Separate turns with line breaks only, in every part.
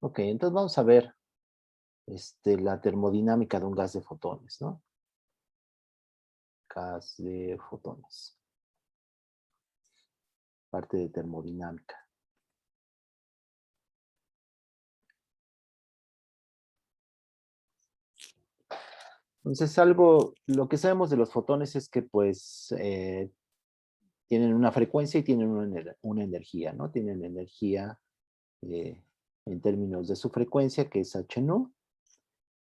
Ok, entonces vamos a ver la termodinámica de un gas de fotones, ¿no? Gas de fotones. Parte de termodinámica. Entonces, lo que sabemos de los fotones es que, pues, tienen una frecuencia y tienen una energía, ¿no? Tienen energía en términos de su frecuencia, que es h nu,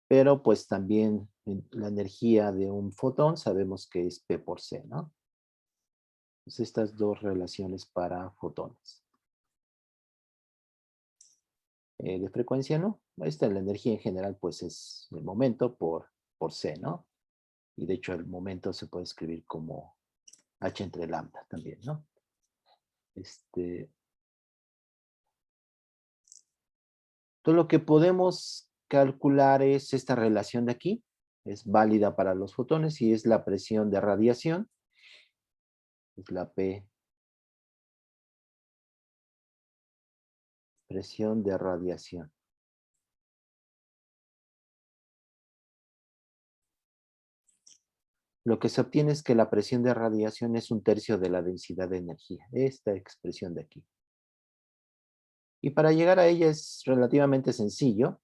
pero pues también la energía de un fotón sabemos que es P por C, ¿no? Entonces, estas dos relaciones para fotones. De frecuencia, ¿no? La energía en general, pues, es el momento por C, ¿no? Y de hecho, el momento se puede escribir como H entre lambda también, ¿no? Todo lo que podemos calcular es esta relación de aquí. Es válida para los fotones y es la presión de radiación. Es la P. Presión de radiación. Lo que se obtiene es que la presión de radiación es 1/3 de la densidad de energía. Esta expresión de aquí. Y para llegar a ella es relativamente sencillo.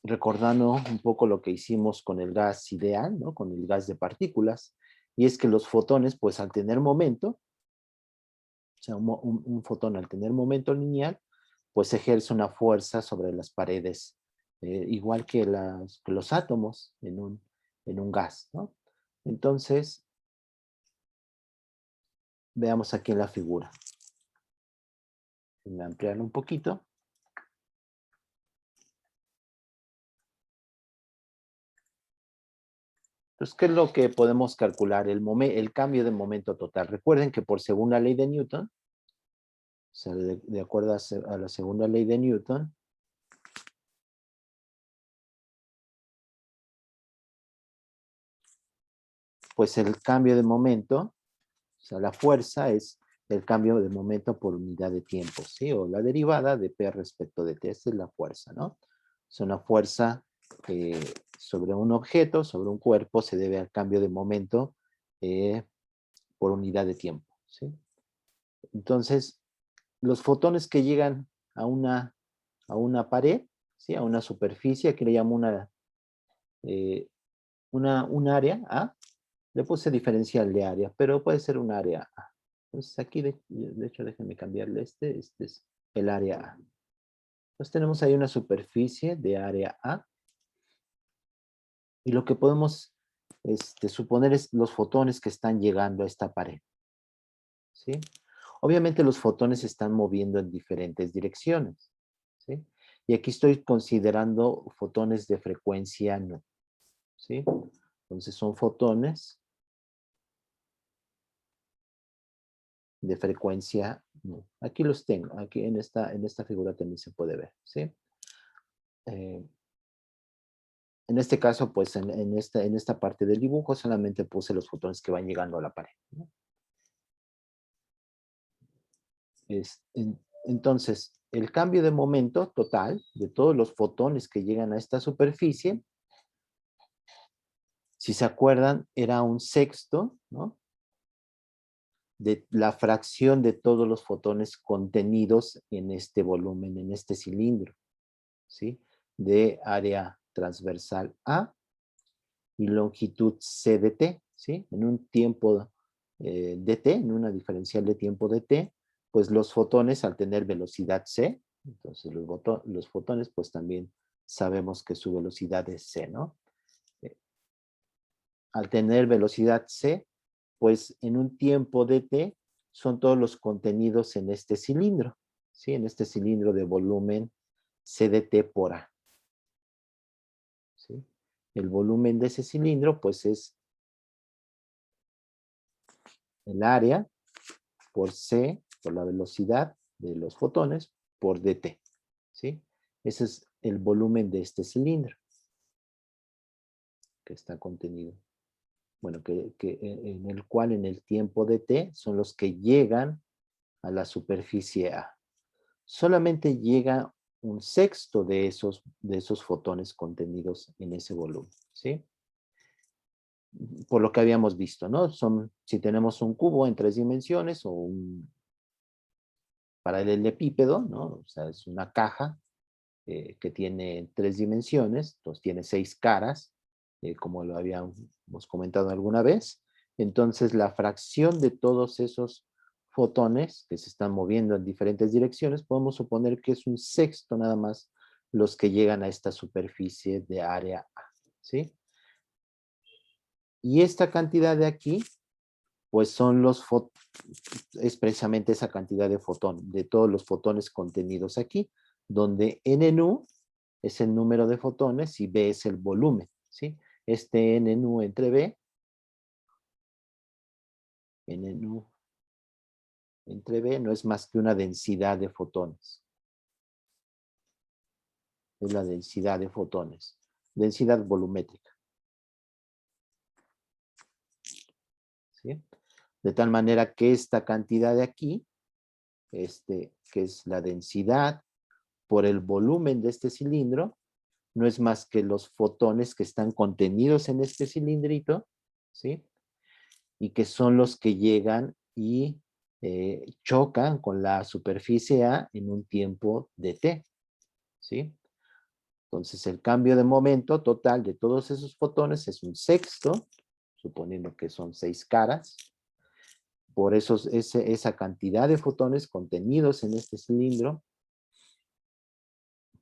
Recordando un poco lo que hicimos con el gas ideal, ¿no? Con el gas de partículas. Y es que los fotones, pues al tener momento, o sea, un fotón al tener momento lineal, pues ejerce una fuerza sobre las paredes, igual que los átomos en un gas, ¿no? Entonces, veamos aquí en la figura. Voy a ampliarlo un poquito. Entonces, ¿qué es lo que podemos calcular? El cambio de momento total. Recuerden que por segunda ley de Newton, o sea, de acuerdo a la segunda ley de Newton, pues el cambio de momento, o sea, la fuerza es el cambio de momento por unidad de tiempo, ¿sí? O la derivada de P respecto de T. Esta es la fuerza, ¿no? Es una fuerza sobre un objeto, sobre un cuerpo, se debe al cambio de momento por unidad de tiempo, ¿sí? Entonces, los fotones que llegan a una pared, ¿sí? A una superficie, aquí le llamo un área A, le puse diferencial de área, pero puede ser un área A. Entonces aquí, de hecho, déjenme cambiarle este es el área A. Entonces tenemos ahí una superficie de área A, y lo que podemos suponer es los fotones que están llegando a esta pared, ¿sí? Obviamente los fotones se están moviendo en diferentes direcciones, ¿sí? Y aquí estoy considerando fotones de frecuencia nu, ¿sí? Entonces son fotones de frecuencia nu. Aquí los tengo, aquí en esta figura también se puede ver, ¿sí? En este caso, pues en esta parte del dibujo solamente puse los fotones que van llegando a la pared, ¿no? Entonces, el cambio de momento total de todos los fotones que llegan a esta superficie, si se acuerdan, era 1/6, ¿no? De la fracción de todos los fotones contenidos en este volumen, en este cilindro, ¿sí? De área transversal A y longitud C de T, ¿sí? En un tiempo de T, en una diferencial de tiempo de T, pues los fotones al tener velocidad C, entonces los fotones pues también sabemos que su velocidad es C, ¿no? Al tener velocidad C, pues en un tiempo de T son todos los contenidos en este cilindro, ¿sí? En este cilindro de volumen C de T por A, ¿sí? El volumen de ese cilindro pues es el área por C, por la velocidad de los fotones, por dt, ¿sí? Ese es el volumen de este cilindro que está contenido. Bueno, en el cual en el tiempo de t son los que llegan a la superficie A. Solamente llega un sexto de esos fotones contenidos en ese volumen, ¿sí? Por lo que habíamos visto, ¿no? Si tenemos un cubo en 3 dimensiones o un paralelepípedo, ¿no? O sea, es una caja que tiene 3 dimensiones, entonces tiene 6 caras, como lo habíamos comentado alguna vez. Entonces, la fracción de todos esos fotones que se están moviendo en diferentes direcciones, podemos suponer que es un sexto nada más los que llegan a esta superficie de área A, ¿sí? Y esta cantidad de aquí, pues es precisamente esa cantidad de todos los fotones contenidos aquí, donde n nu es el número de fotones y B es el volumen, ¿sí? Este n nu entre B, n nu entre B no es más que una densidad de fotones. Es la densidad de fotones, densidad volumétrica, ¿sí? De tal manera que esta cantidad de aquí, que es la densidad por el volumen de este cilindro, no es más que los fotones que están contenidos en este cilindrito, ¿sí? Y que son los que llegan y chocan con la superficie A en un tiempo de t, ¿sí? Entonces el cambio de momento total de todos esos fotones es un sexto, suponiendo que son 6 caras, por esa cantidad de fotones contenidos en este cilindro,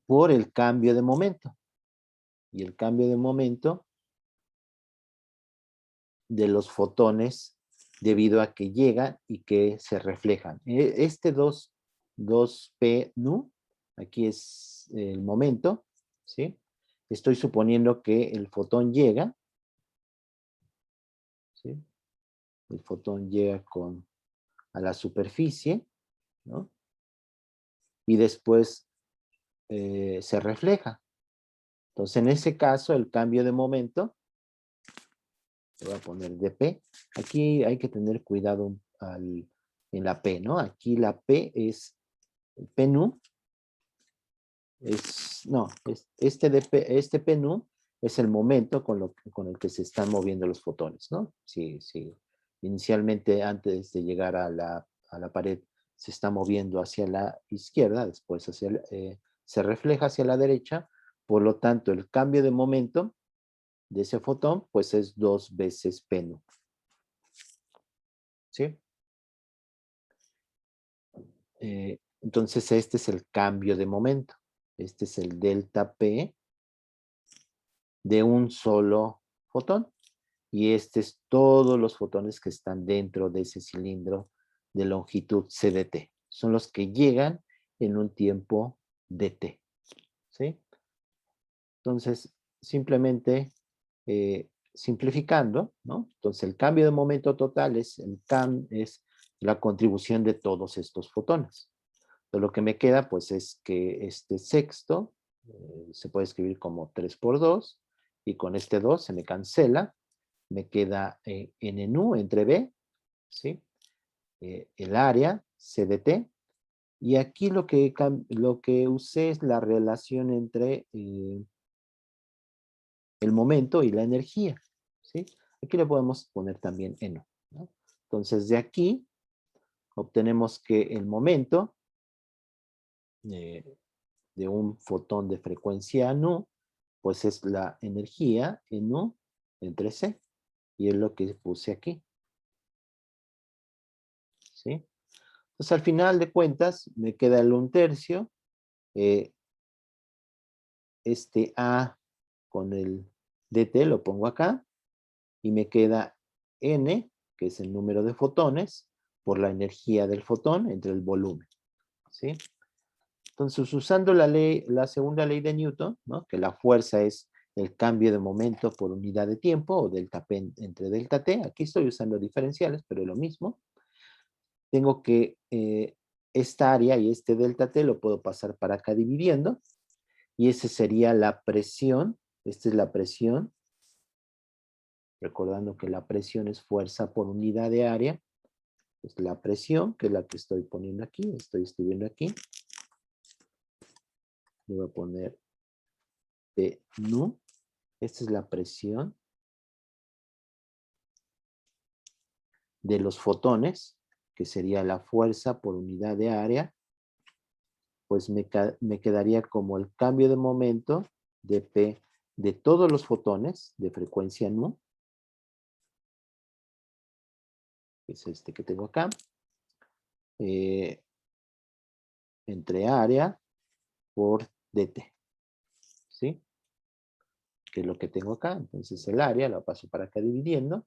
por el cambio de momento. Y el cambio de momento de los fotones debido a que llegan y que se reflejan. Este 2P nu, aquí es el momento, ¿sí? Estoy suponiendo que el fotón llega, ¿sí? El fotón llega a la superficie, ¿no? Y después se refleja. Entonces, en ese caso, el cambio de momento, le voy a poner dp, aquí hay que tener cuidado en la P, ¿no? Aquí la P es P nu, este P nu es el momento con el que se están moviendo los fotones, ¿no? Si inicialmente antes de llegar a la pared se está moviendo hacia la izquierda, después se refleja hacia la derecha, por lo tanto el cambio de momento de ese fotón pues es 2 veces P nu, ¿sí? Entonces este es el cambio de momento, este es el delta P de un solo fotón. Y este es todos los fotones que están dentro de ese cilindro de longitud CDT. Son los que llegan en un tiempo dt, ¿sí? Entonces, simplemente simplificando, ¿no? Entonces, el cambio de momento total es la contribución de todos estos fotones. Entonces, lo que me queda, pues, es que este sexto se puede escribir como 3 por 2, y con este 2 se me cancela, me queda n nu entre B, ¿sí? El área, C de T, y aquí lo que usé es la relación entre el momento y la energía, ¿sí? Aquí le podemos poner también N, ¿no? Entonces, de aquí obtenemos que el momento de un fotón de frecuencia nu, pues es la energía nu entre C, y es lo que puse aquí, ¿sí? Entonces, al final de cuentas, me queda el 1/3, este A con el dt lo pongo acá, y me queda n, que es el número de fotones, por la energía del fotón entre el volumen, ¿sí? Entonces, usando la segunda ley de Newton, ¿no? Que la fuerza es el cambio de momento por unidad de tiempo, o delta P entre delta T, aquí estoy usando diferenciales, pero es lo mismo. Tengo que esta área y este delta T lo puedo pasar para acá dividiendo, y esa sería la presión, esta es la presión, recordando que la presión es fuerza por unidad de área, Pues la presión, que es la que estoy poniendo aquí, estoy escribiendo aquí. Le voy a poner P nu. Esta es la presión de los fotones, que sería la fuerza por unidad de área. Pues me quedaría como el cambio de momento de P de todos los fotones de frecuencia nu, que es este que tengo acá, entre área por dt, ¿sí? Que es lo que tengo acá. Entonces el área la paso para acá dividiendo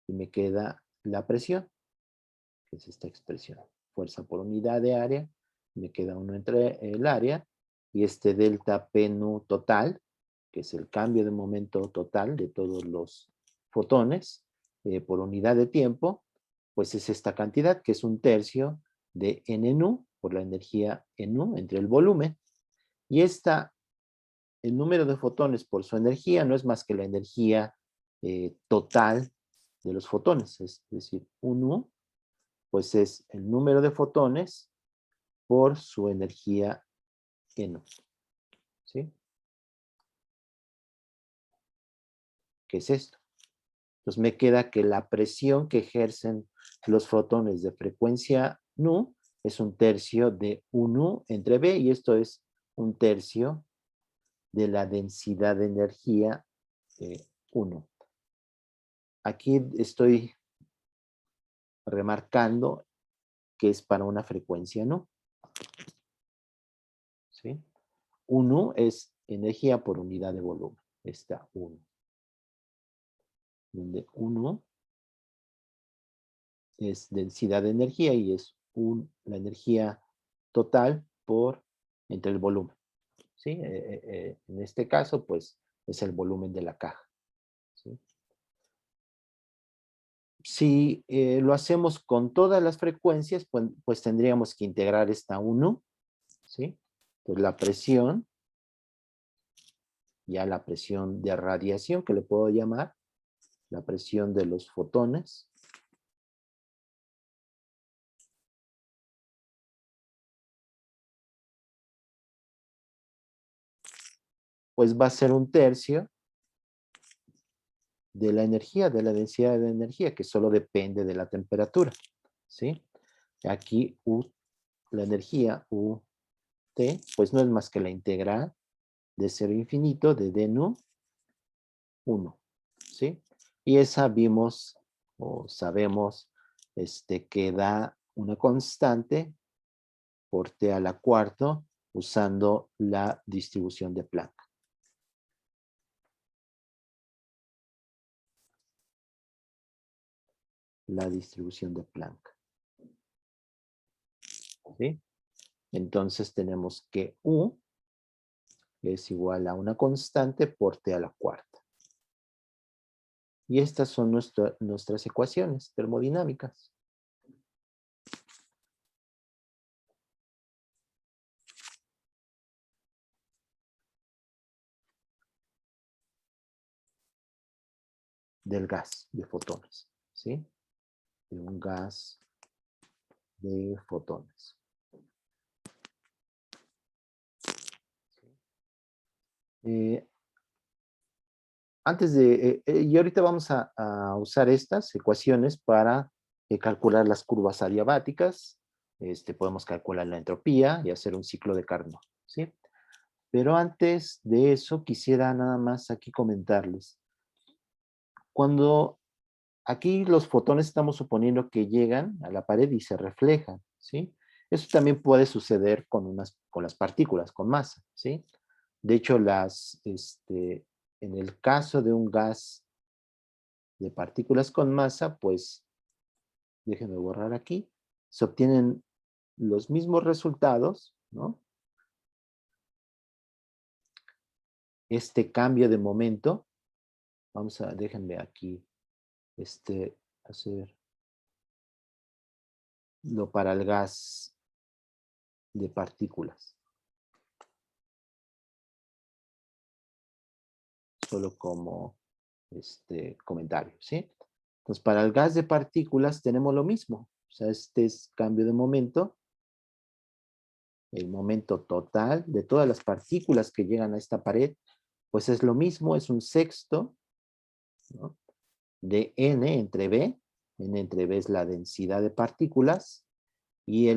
y me queda la presión, que es esta expresión. Fuerza por unidad de área, me queda uno entre el área y este delta P nu total, que es el cambio de momento total de todos los fotones por unidad de tiempo, pues es esta cantidad, que es un tercio de n nu por la energía en nu entre el volumen. Y el número de fotones por su energía no es más que la energía total de los fotones, es decir, 1, pues es el número de fotones por su energía en U, ¿sí? ¿Qué es esto? Entonces me queda que la presión que ejercen los fotones de frecuencia nu es un tercio de 1 entre B, y esto es un tercio de la densidad de energía 1. Aquí estoy remarcando que es para una frecuencia nu, ¿sí? 1 es energía por unidad de volumen, está 1. Donde 1 es densidad de energía y es la energía total por entre el volumen, ¿sí? En este caso, pues, es el volumen de la caja, ¿sí? Si lo hacemos con todas las frecuencias, pues tendríamos que integrar esta 1, ¿sí? Pues la presión, ya la presión de radiación, que le puedo llamar, la presión de los fotones, pues va a ser un tercio de la energía, de la densidad de energía, que solo depende de la temperatura, ¿sí? Aquí U, la energía UT, pues no es más que la integral de 0 a infinito de d nu 1, ¿sí? Y esa vimos o sabemos que da una constante por t a la cuarta usando la distribución de Planck. La distribución de Planck, ¿sí? Entonces tenemos que U es igual a una constante por t a la cuarta. Y estas son nuestras ecuaciones termodinámicas. Del gas de fotones, ¿sí? De un gas de fotones. Eh, y ahorita vamos a usar estas ecuaciones para calcular las curvas adiabáticas. Podemos calcular la entropía y hacer un ciclo de Carnot, ¿sí? Pero antes de eso, quisiera nada más aquí comentarles. Cuando aquí los fotones estamos suponiendo que llegan a la pared y se reflejan, ¿sí? Eso también puede suceder con las partículas, con masa, ¿sí? De hecho, en el caso de un gas de partículas con masa, pues, déjenme borrar aquí, se obtienen los mismos resultados, ¿no? Este cambio de momento, déjenme aquí, hacer lo para el gas de partículas. Solo como comentario, ¿sí? Entonces, para el gas de partículas tenemos lo mismo, sea, este es cambio de momento, el momento total de todas las partículas que llegan a esta pared, pues es lo mismo, es un sexto, ¿no?, de n entre b. N entre b es la densidad de partículas, y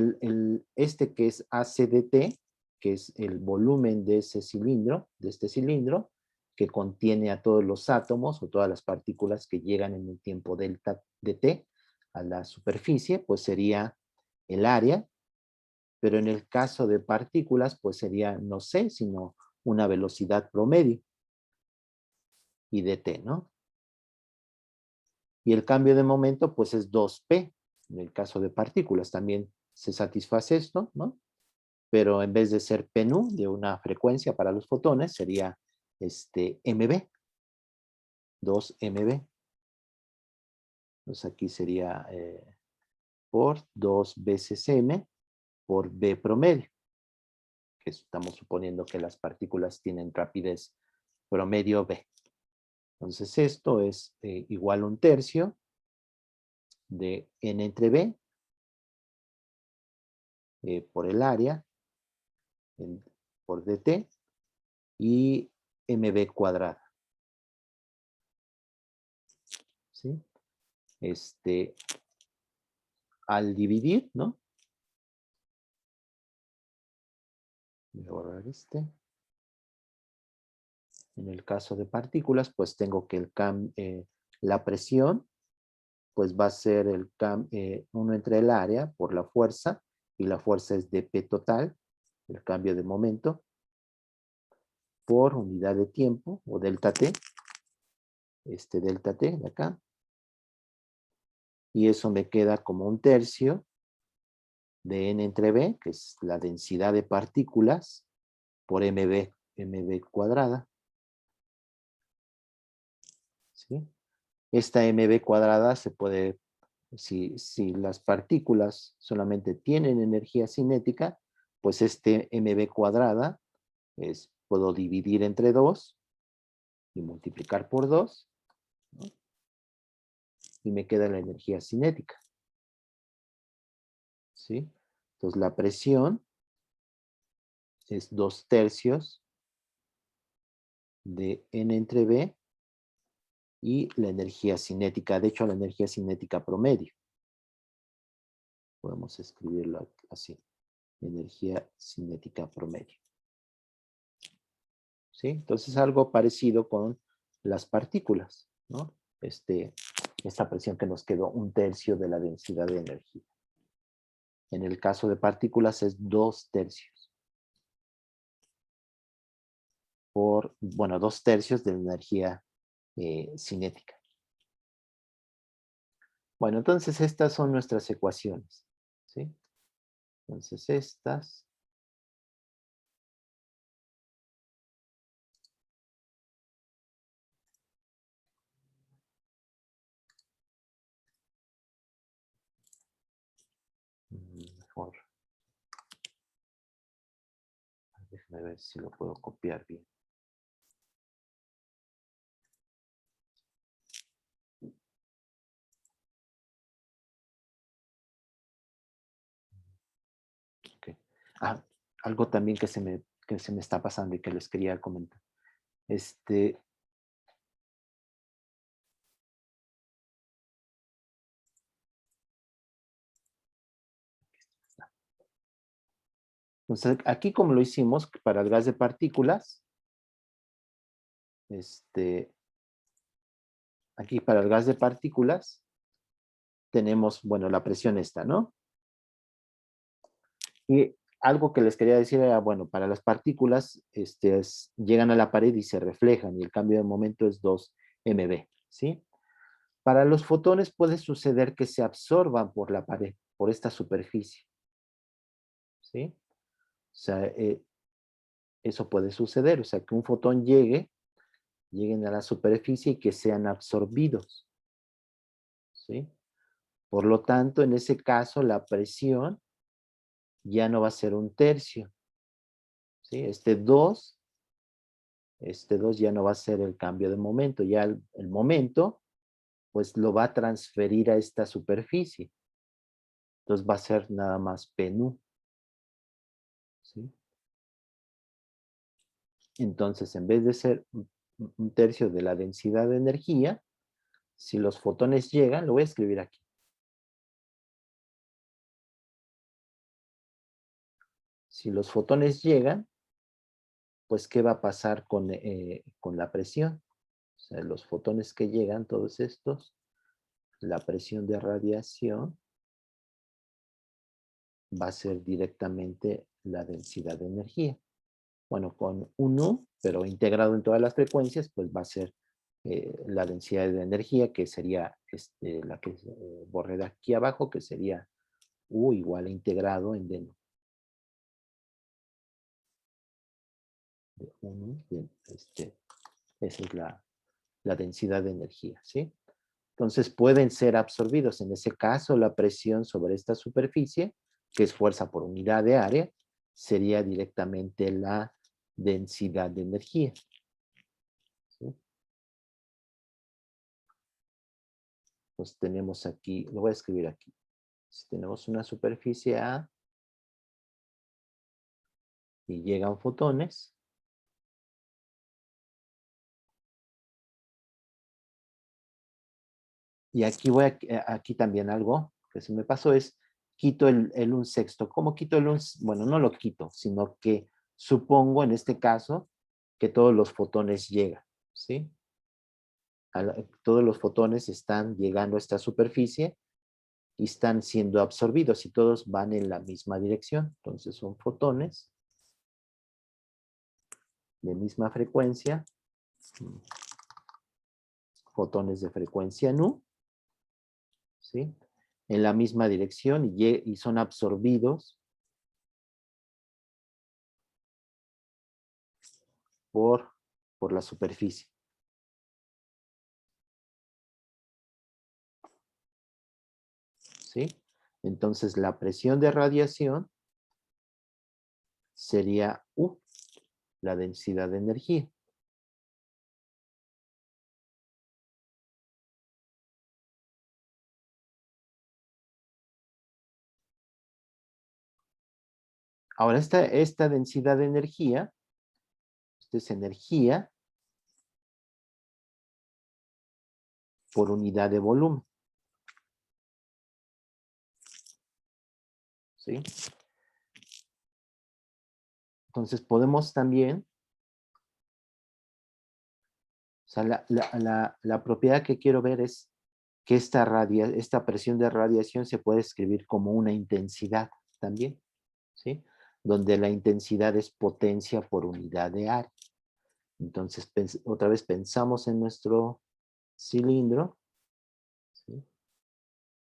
este que es ACDT, que es el volumen de ese cilindro, de este cilindro, que contiene a todos los átomos o todas las partículas que llegan en el tiempo delta de t a la superficie, pues sería el área, pero en el caso de partículas, pues sería, no sé, sino una velocidad promedio, y dt, ¿no? Y el cambio de momento, pues es 2p, en el caso de partículas. También se satisface esto, ¿no? Pero en vez de ser p nu, de una frecuencia para los fotones, sería mb, 2mb. Entonces aquí sería por 2 veces m por b promedio, que estamos suponiendo que las partículas tienen rapidez promedio b. Entonces esto es igual a 1/3 de n entre b por el área por dt y mb cuadrada. ¿Sí? Al dividir, ¿no? Voy a borrar este. En el caso de partículas, pues tengo que la presión, pues va a ser 1 entre el área por la fuerza, y la fuerza es dp total, el cambio de momento, por unidad de tiempo, o delta t, delta t de acá, y eso me queda como 1/3 de n entre b, que es la densidad de partículas, por mb cuadrada. ¿Sí? Esta mb cuadrada se puede, si las partículas solamente tienen energía cinética, pues mb cuadrada puedo dividir entre 2 y multiplicar por 2, ¿no? Y me queda la energía cinética. ¿Sí? Entonces la presión es 2/3 de n entre b, y la energía cinética, de hecho la energía cinética promedio. Podemos escribirlo así, energía cinética promedio. ¿Sí? Entonces algo parecido con las partículas, ¿no? Esta presión que nos quedó 1/3 de la densidad de energía. En el caso de partículas es 2/3. Bueno, 2/3 de la energía cinética. Bueno, entonces estas son nuestras ecuaciones, ¿sí? Entonces estas. Mejor. Déjame ver si lo puedo copiar bien. Okay. Algo también que se me está pasando y que les quería comentar. Entonces, aquí como lo hicimos para el gas de partículas, aquí para el gas de partículas, tenemos, bueno, la presión esta, ¿no? Y algo que les quería decir era, bueno, para las partículas, llegan a la pared y se reflejan, y el cambio de momento es 2mb, ¿sí? Para los fotones puede suceder que se absorban por la pared, por esta superficie, ¿sí? O sea, eso puede suceder, o sea, que un fotón lleguen a la superficie y que sean absorbidos, ¿sí? Por lo tanto, en ese caso, la presión ya no va a ser 1/3, ¿sí? Este 2 ya no va a ser el cambio de momento, ya el momento, pues lo va a transferir a esta superficie, Entonces va a ser nada más P nu, ¿sí? Entonces, en vez de ser un tercio de la densidad de energía, si los fotones llegan, lo voy a escribir aquí. Si los fotones llegan, pues, ¿qué va a pasar con la presión? O sea, los fotones que llegan, todos estos, la presión de radiación va a ser directamente la densidad de energía. Bueno, con un U, pero integrado en todas las frecuencias, pues va a ser la densidad de energía, que sería la que borré de aquí abajo, que sería U igual a integrado en D. De 1, esa es la densidad de energía, ¿sí? Entonces pueden ser absorbidos. En ese caso, la presión sobre esta superficie, que es fuerza por unidad de área, sería directamente la densidad de energía, ¿sí? Pues tenemos aquí, lo voy a escribir aquí. Si tenemos una superficie A y llegan fotones, y aquí aquí también algo que se me pasó es, quito el 1/6. ¿Cómo quito el 1? Bueno, no lo quito, sino que supongo en este caso que todos los fotones llegan, ¿sí? Todos los fotones están llegando a esta superficie y están siendo absorbidos y todos van en la misma dirección. Entonces son fotones de misma frecuencia, fotones de frecuencia nu, ¿sí? En la misma dirección y son absorbidos por la superficie, ¿sí? Entonces la presión de radiación sería U, la densidad de energía. Ahora esta densidad de energía, esta es energía por unidad de volumen, ¿sí? Entonces podemos también, o sea, la propiedad que quiero ver es que esta presión de radiación se puede escribir como una intensidad también, ¿sí? Donde la intensidad es potencia por unidad de área. Entonces, otra vez pensamos en nuestro cilindro, ¿sí?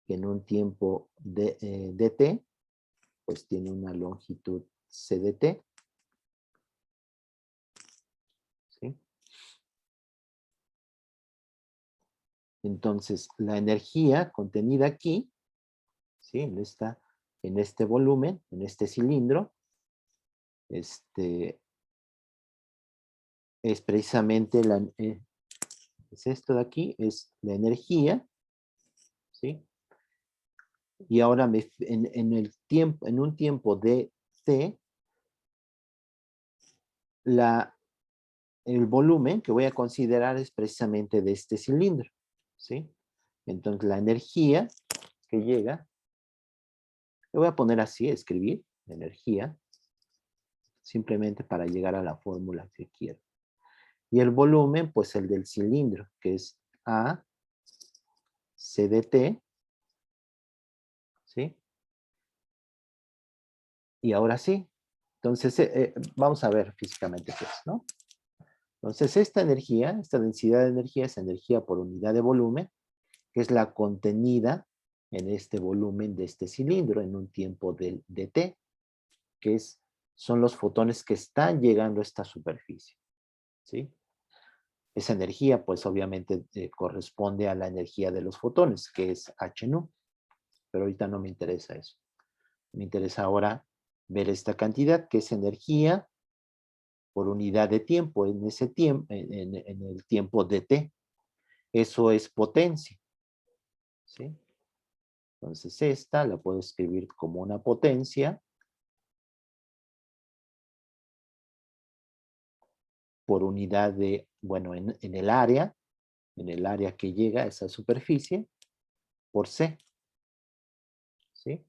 Que en un tiempo dt, pues tiene una longitud c de t, ¿sí? Entonces, la energía contenida aquí, ¿sí? En este volumen, en este cilindro, es precisamente es esto de aquí, es la energía, ¿sí? Y ahora en un tiempo de t, el volumen que voy a considerar es precisamente de este cilindro, ¿sí? Entonces la energía que llega, le voy a poner así, escribir, energía, simplemente para llegar a la fórmula que quiero. Y el volumen, pues el del cilindro, que es A, C de T, ¿sí? Y ahora sí. Entonces, vamos a ver físicamente qué es, ¿no? Entonces, esta energía, esta densidad de energía es energía por unidad de volumen, que es la contenida en este volumen de este cilindro en un tiempo de t, que son los fotones que están llegando a esta superficie, ¿sí? Esa energía, pues obviamente corresponde a la energía de los fotones, que es h nu, pero ahorita no me interesa eso. Me interesa ahora ver esta cantidad, que es energía por unidad de tiempo, en ese tiempo, en el tiempo dt. Eso es potencia, ¿sí? Entonces esta la puedo escribir como una potencia por unidad de, bueno, en el área que llega a esa superficie, por C, ¿sí?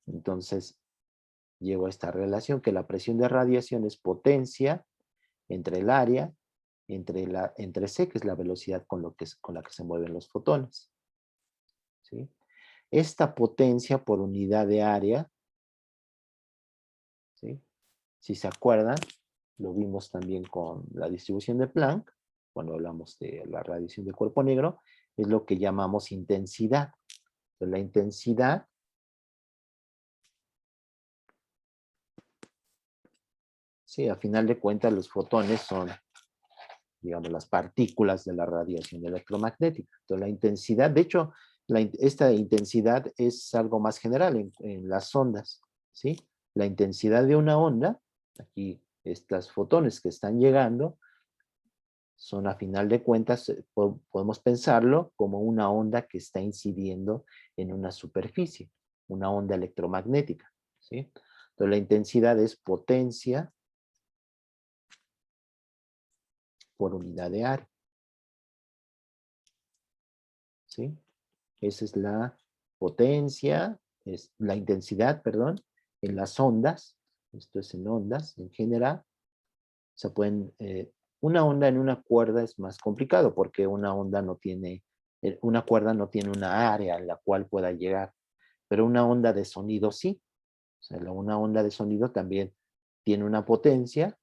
Entonces, llego a esta relación que la presión de radiación es potencia entre el área, entre C, que es la velocidad con la que se mueven los fotones, ¿sí? Esta potencia por unidad de área, ¿sí? Si se acuerdan, lo vimos también con la distribución de Planck, cuando hablamos de la radiación de cuerpo negro, es lo que llamamos intensidad. Entonces, la intensidad sí, a final de cuentas los fotones son, digamos, las partículas de la radiación electromagnética. Entonces la intensidad, de hecho, esta intensidad es algo más general en las ondas, ¿sí? La intensidad de una onda, aquí estos fotones que están llegando, son a final de cuentas, podemos pensarlo como una onda que está incidiendo en una superficie, una onda electromagnética, ¿sí? Entonces la intensidad es potencia por unidad de área, ¿sí? Esa es la potencia, es la intensidad, perdón, en las ondas. Esto es en ondas, en general. Se pueden, una onda en una cuerda es más complicado porque una onda no tiene, una cuerda no tiene una área en la cual pueda llegar, pero una onda de sonido sí. O sea, una onda de sonido también tiene una potencia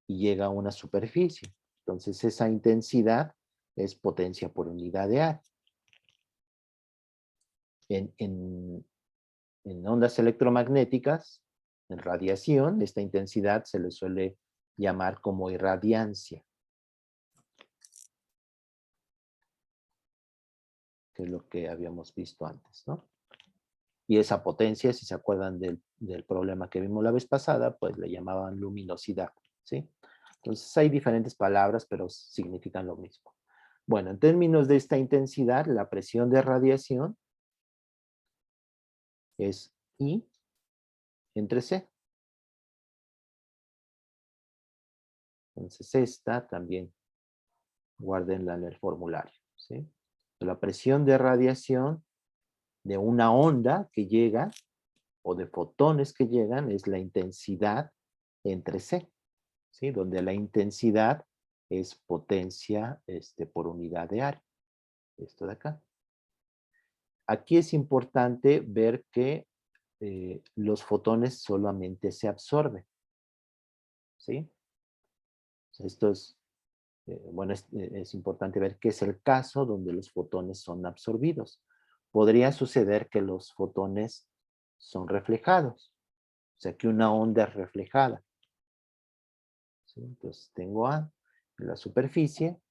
y llega a una superficie. Entonces esa intensidad es potencia por unidad de área. En, en, en ondas electromagnéticas, en radiación, esta intensidad se le suele llamar como irradiancia, que es lo que habíamos visto antes, ¿no? Y esa potencia, si se acuerdan del problema que vimos la vez pasada, pues le llamaban luminosidad, ¿sí? Entonces hay diferentes palabras, pero significan lo mismo. Bueno, en términos de esta intensidad, la presión de radiación es I entre C. Entonces esta también guárdenla en el formulario, ¿sí? La presión de radiación de una onda que llega o de fotones que llegan es la intensidad entre C, ¿sí? Donde la intensidad es potencia por unidad de área. Esto de acá. Aquí es importante ver que los fotones solamente se absorben, ¿sí? Esto es, bueno, es importante ver que es el caso donde los fotones son absorbidos. Podría suceder que los fotones son reflejados, o sea que una onda es reflejada, ¿sí? Entonces tengo A en la superficie,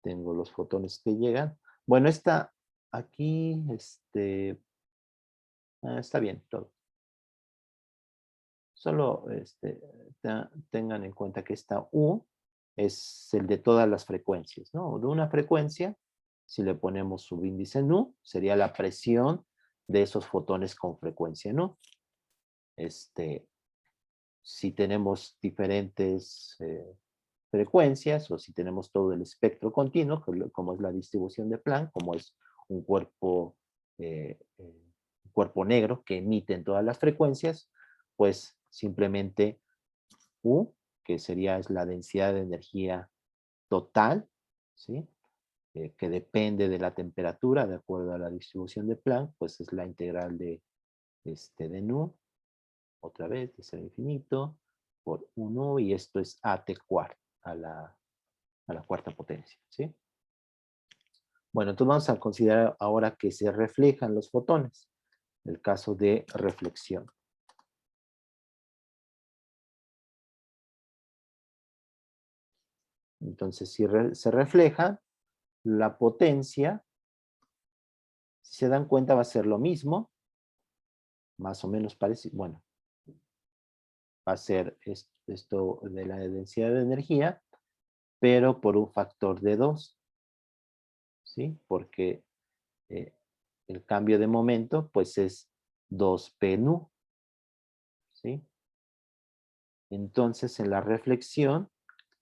tengo los fotones que llegan. Bueno, esta aquí, está bien todo. Solo tengan en cuenta que esta U es el de todas las frecuencias, ¿no? De una frecuencia, si le ponemos subíndice nu, sería la presión de esos fotones con frecuencia nu. Si tenemos diferentes frecuencias o si tenemos todo el espectro continuo, como es la distribución de Planck, como es un cuerpo negro que emite en todas las frecuencias, pues simplemente U, que sería es la densidad de energía total, ¿sí? Que depende de la temperatura, de acuerdo a la distribución de Planck, pues es la integral de nu, otra vez, de ser infinito, por 1, y esto es AT cuarta, a la cuarta potencia, ¿sí? Bueno, entonces vamos a considerar ahora que se reflejan los fotones, el caso de reflexión. Entonces, si se refleja, la potencia, si se dan cuenta, va a ser lo mismo, más o menos parecido, bueno, va a ser esto de la densidad de energía, pero por un factor de 2, ¿sí? Porque el cambio de momento, pues es 2p nu, ¿sí? Entonces, en la reflexión,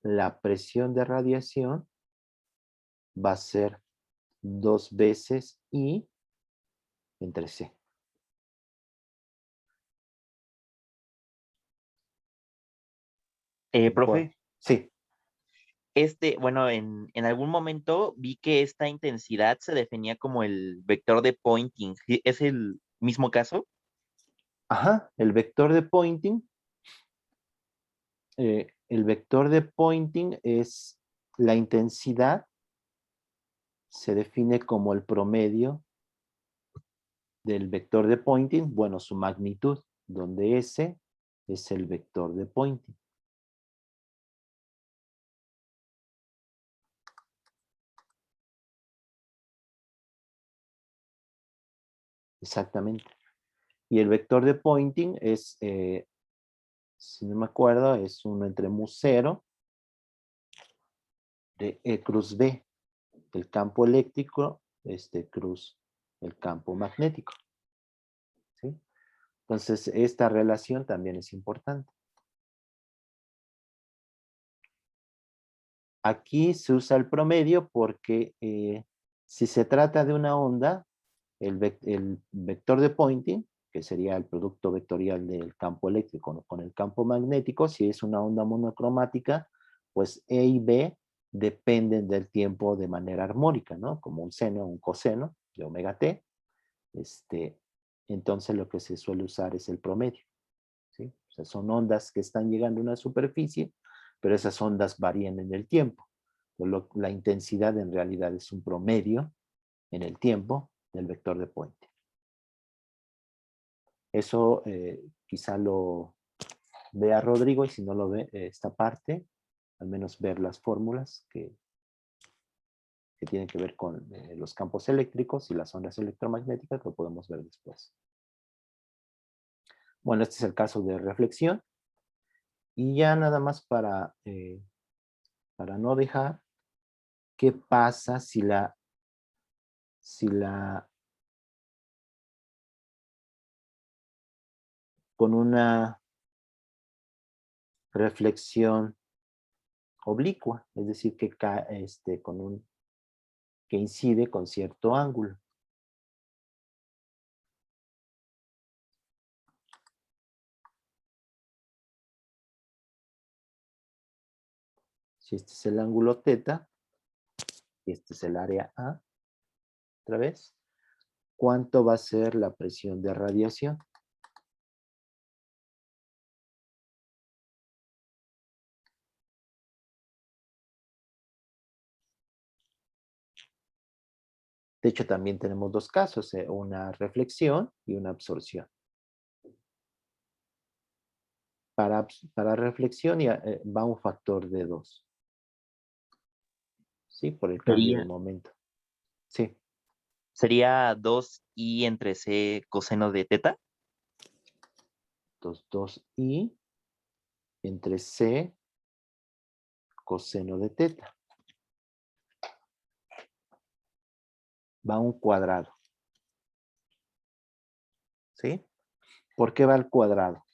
la presión de radiación va a ser 2 veces I entre C.
Profe,
Sí.
bueno, en algún momento vi que esta intensidad se definía como el vector de Poynting. ¿Sí? ¿Es el mismo caso?
Ajá, el vector de Poynting es la intensidad, se define como el promedio del vector de Poynting, bueno, su magnitud, donde S es el vector de Poynting. Exactamente. Y el vector de Poynting es, si no me acuerdo, es 1 entre mu0 de E cruz B, el campo eléctrico, cruz el campo magnético. ¿Sí? Entonces, esta relación también es importante. Aquí se usa el promedio porque si se trata de una onda, el vector de Poynting, que sería el producto vectorial del campo eléctrico con el campo magnético, si es una onda monocromática, pues E y B dependen del tiempo de manera armónica, ¿no? Como un seno o un coseno de omega t. Entonces lo que se suele usar es el promedio. ¿Sí? O sea, son ondas que están llegando a una superficie, pero esas ondas varían en el tiempo. La intensidad en realidad es un promedio en el tiempo del vector de Poynting. Eso quizá lo vea Rodrigo, y si no lo ve esta parte, al menos ver las fórmulas que tienen que ver con los campos eléctricos y las ondas electromagnéticas, lo podemos ver después. Bueno, este es el caso de reflexión. Y ya nada más para no dejar, ¿qué pasa si con una reflexión oblicua, es decir, que incide con cierto ángulo? Si este es el ángulo θ, y este es el área A, otra vez, ¿cuánto va a ser la presión de radiación? De hecho, también tenemos dos casos, una reflexión y una absorción. Para reflexión va un factor de 2. ¿Sí? Por el cambio de momento. Sí.
¿Sería 2i entre c coseno de teta?
Entonces, 2i entre c coseno de teta. Va a un cuadrado. ¿Sí? ¿Por qué va al cuadrado?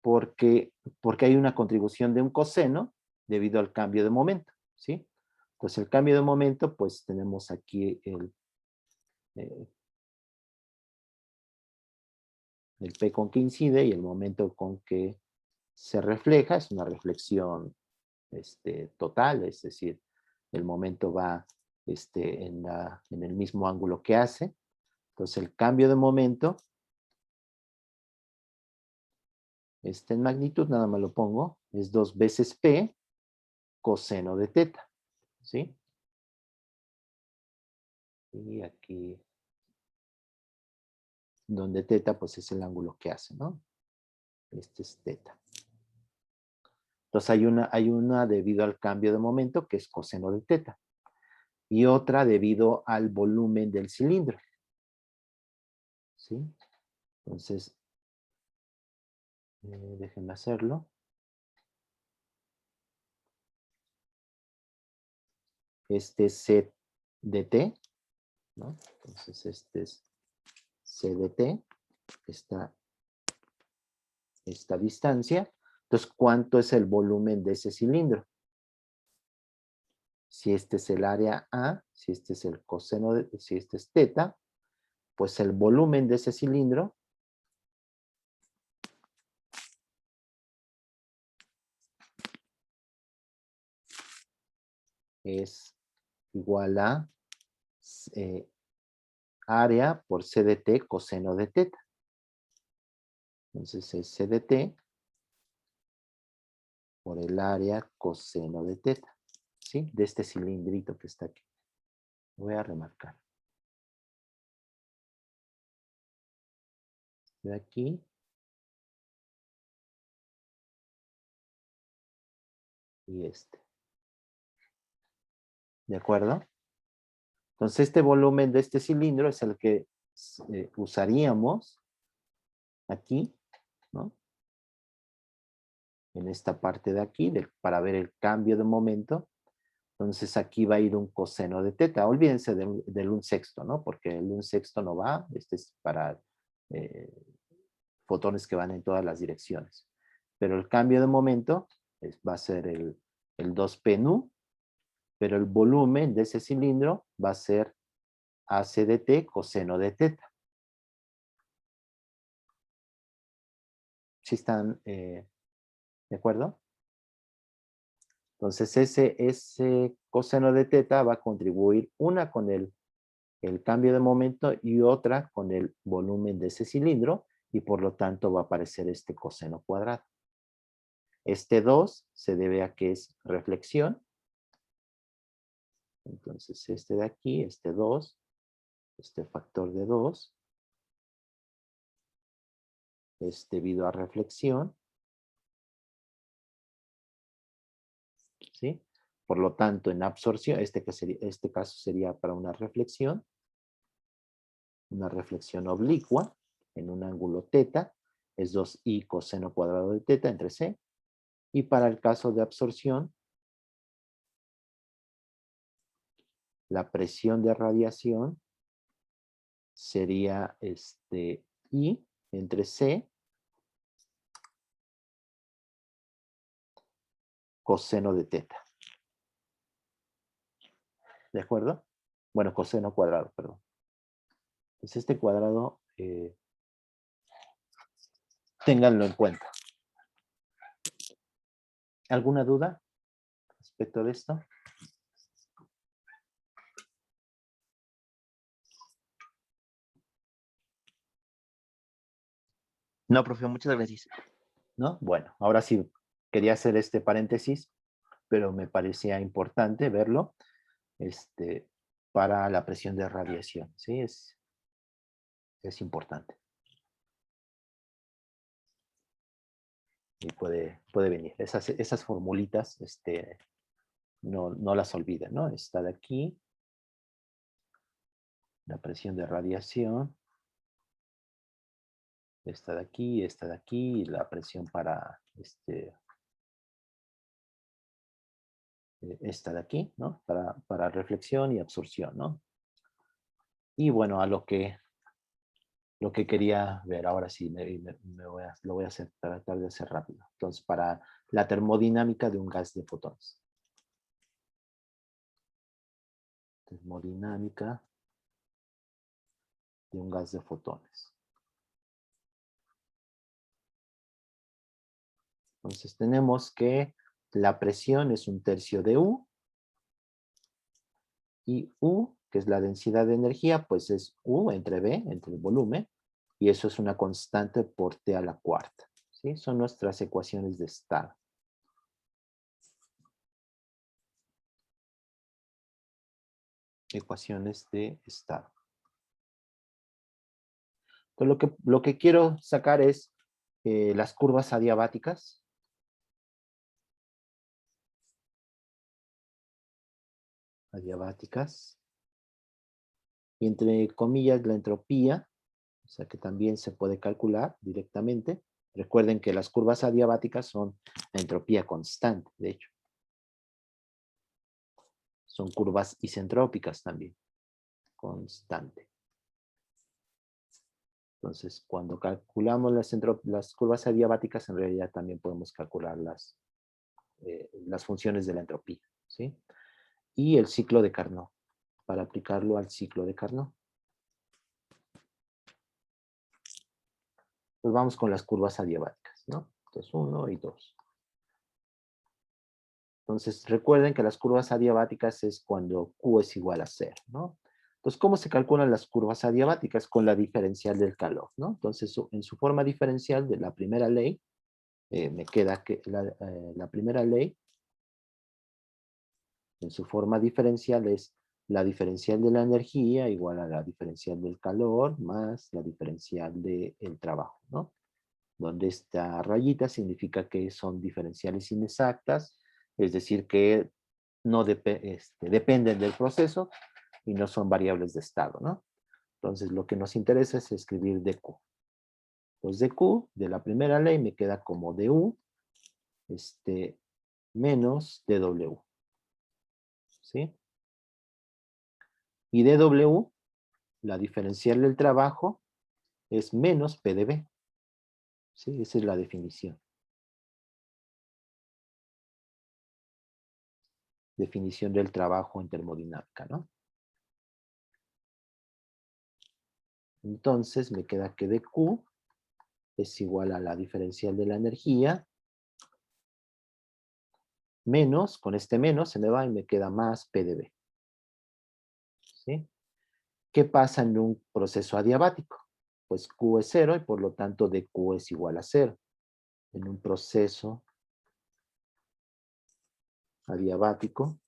Porque hay una contribución de un coseno debido al cambio de momento. ¿Sí? Entonces, el cambio de momento, pues tenemos aquí el P con que incide y el momento con que se refleja. Es una reflexión total, es decir, el momento va en el mismo ángulo que hace. Entonces, el cambio de momento, en magnitud, nada más lo pongo, es 2 veces P coseno de teta. ¿Sí? Y aquí, donde teta, pues es el ángulo que hace, ¿no? Este es teta. Entonces, hay una debido al cambio de momento, que es coseno de teta. Y otra debido al volumen del cilindro. ¿Sí? Entonces, déjenme hacerlo. Este C de T ¿no? Entonces, este es C de T, esta distancia. Entonces, ¿cuánto es el volumen de ese cilindro? Si este es el área A, si este es el coseno, si este es teta, pues el volumen de ese cilindro es igual a área por C de T coseno de teta. Entonces es C de T por el área coseno de teta, ¿sí? De este cilindrito que está aquí. Voy a remarcar. De aquí. Y este. ¿De acuerdo? Entonces este volumen de este cilindro es el que usaríamos aquí, ¿no? En esta parte de aquí, para ver el cambio de momento. Entonces aquí va a ir un coseno de teta. Olvídense del 1/6, ¿no? Porque el 1/6 no va. Este es para fotones que van en todas las direcciones. Pero el cambio de momento va a ser el 2p nu, pero el volumen de ese cilindro va a ser AC de T coseno de teta. ¿Sí están de acuerdo? Entonces ese coseno de teta va a contribuir una con el cambio de momento y otra con el volumen de ese cilindro y por lo tanto va a aparecer este coseno cuadrado. Este 2 se debe a que es reflexión. Entonces este de aquí, este 2, este factor de 2 es debido a reflexión. ¿Sí? Por lo tanto, en absorción, este caso sería para una reflexión oblicua en un ángulo teta, es 2i coseno cuadrado de teta entre c. Y para el caso de absorción, la presión de radiación sería I entre C coseno de teta. ¿De acuerdo? Bueno, coseno cuadrado, perdón. Pues este cuadrado, ténganlo en cuenta. ¿Alguna duda respecto de esto?
No, profe, muchas gracias.
¿No? Bueno, ahora sí, quería hacer este paréntesis, pero me parecía importante verlo para la presión de radiación, ¿sí? Es importante. Y puede venir. Esas formulitas, no las olviden, ¿no? Está de aquí, la presión de radiación, esta de aquí, y la presión para esta de aquí, ¿no? Para reflexión y absorción, ¿no? Y bueno, a lo que quería ver, ahora sí, lo voy a hacer, tratar de hacer rápido. Entonces, para la termodinámica de un gas de fotones. Termodinámica de un gas de fotones. Entonces tenemos que la presión es 1/3 de U. Y U, que es la densidad de energía, pues es U entre V, entre el volumen. Y eso es una constante por T a la cuarta. ¿Sí? Son nuestras ecuaciones de estado. Ecuaciones de estado. Entonces, lo que quiero sacar es las curvas adiabáticas. Adiabáticas. Y entre comillas la entropía, o sea que también se puede calcular directamente. Recuerden que las curvas adiabáticas son entropía constante, de hecho. Son curvas isentrópicas también. constante. Entonces, cuando calculamos las curvas adiabáticas, en realidad también podemos calcular las funciones de la entropía, ¿sí? Y el ciclo de Carnot, para aplicarlo al ciclo de Carnot. Pues vamos con las curvas adiabáticas, ¿no? Entonces, 1 y 2. Entonces, recuerden que las curvas adiabáticas es cuando Q es igual a 0, ¿no? Entonces, ¿cómo se calculan las curvas adiabáticas? Con la diferencial del calor, ¿no? Entonces, en su forma diferencial de la primera ley, me queda que la primera ley, en su forma diferencial, es la diferencial de la energía igual a la diferencial del calor más la diferencial del trabajo, ¿no? Donde esta rayita significa que son diferenciales inexactas, es decir, que no dependen del proceso y no son variables de estado, ¿no? Entonces, lo que nos interesa es escribir dQ. Pues dQ de la primera ley me queda como du menos dw. ¿Sí? Y dw, la diferencial del trabajo, es menos PdV. ¿Sí? Esa es la definición. Definición del trabajo en termodinámica, ¿no? Entonces me queda que dQ es igual a la diferencial de la energía menos, con este menos se me va y me queda más PdV. ¿Sí? ¿Qué pasa en un proceso adiabático? Pues Q es 0 y por lo tanto dQ es igual a 0. En un proceso adiabático,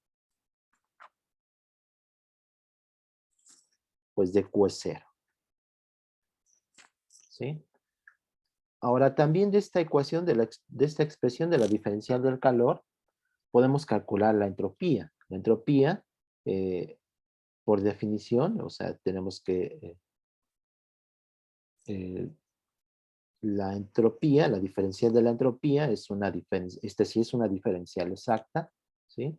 pues dQ es 0. ¿Sí? Ahora también de esta ecuación, de esta expresión de la diferencial del calor, podemos calcular la entropía. La entropía, por definición, o sea, tenemos que la entropía, la diferencial de la entropía es una diferencia, sí es una diferencial exacta, ¿sí?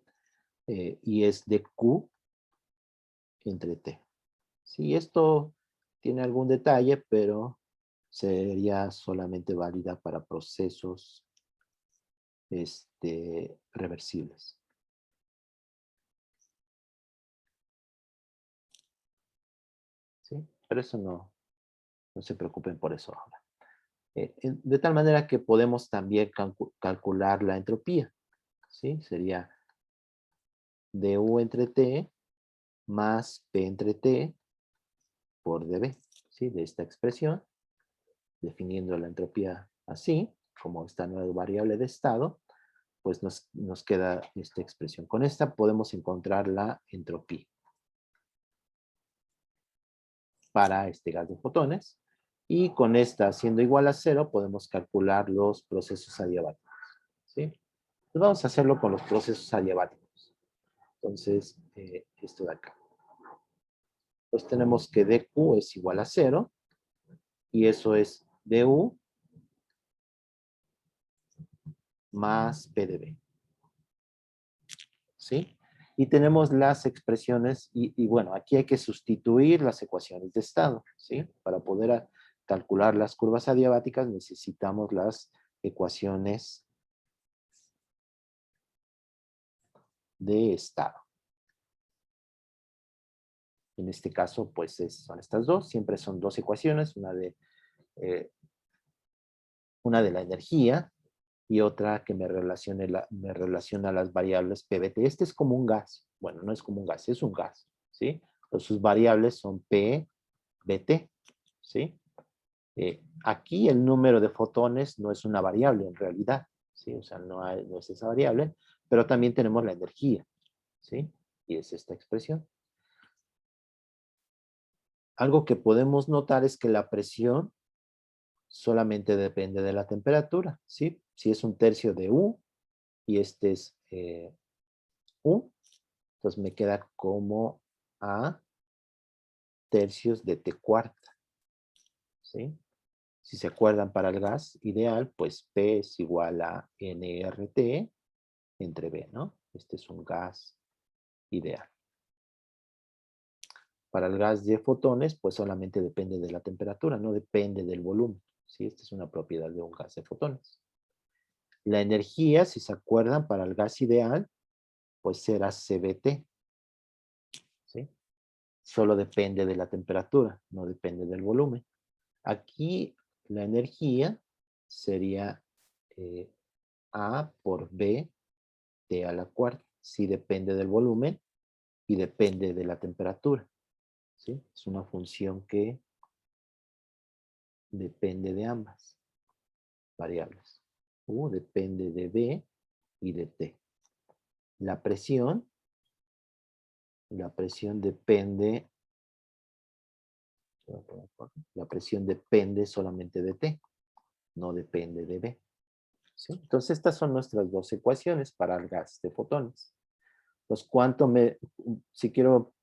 Y es de Q entre T. Sí, esto tiene algún detalle, pero sería solamente válida para procesos reversibles. ¿Sí? Pero eso no se preocupen por eso ahora. De tal manera que podemos también calcular la entropía. ¿Sí? Sería du entre T más P entre T por dB, ¿sí? De esta expresión, definiendo la entropía así, como esta nueva variable de estado, pues nos queda esta expresión. Con esta podemos encontrar la entropía para este gas de fotones, y con esta siendo igual a 0 podemos calcular los procesos adiabáticos, ¿sí? Entonces vamos a hacerlo con los procesos adiabáticos. Entonces, esto de acá. Entonces tenemos que dQ es igual a 0, y eso es du más PdV. ¿Sí? Y tenemos las expresiones, y bueno, aquí hay que sustituir las ecuaciones de estado, ¿sí? Para poder calcular las curvas adiabáticas necesitamos las ecuaciones de estado. En este caso, pues son estas dos, siempre son dos ecuaciones, una de la energía y otra que me relaciona las variables PBT. Este es como un gas. Bueno, no es como un gas, es un gas, ¿sí? Entonces sus variables son P, BT, ¿sí? Aquí el número de fotones no es una variable en realidad, ¿sí? O sea, no es esa variable, pero también tenemos la energía, ¿sí? Y es esta expresión. Algo que podemos notar es que la presión solamente depende de la temperatura, ¿sí? Si es un tercio de U y este es U, entonces me queda como A tercios de T cuarta, ¿sí? Si se acuerdan para el gas ideal, pues P es igual a nRT entre B, ¿no? Este es un gas ideal. Para el gas de fotones, pues solamente depende de la temperatura, no depende del volumen. ¿Sí? Esta es una propiedad de un gas de fotones. La energía, si se acuerdan, para el gas ideal, pues será CBT. ¿Sí? Solo depende de la temperatura, no depende del volumen. Aquí la energía sería A por B T a la cuarta. Sí depende del volumen y depende de la temperatura. ¿Sí? Es una función que depende de ambas variables. U depende de B y de T. La presión depende, la presión depende solamente de T, no depende de B. ¿Sí? Entonces estas son nuestras dos ecuaciones para el gas de fotones. Pues si quiero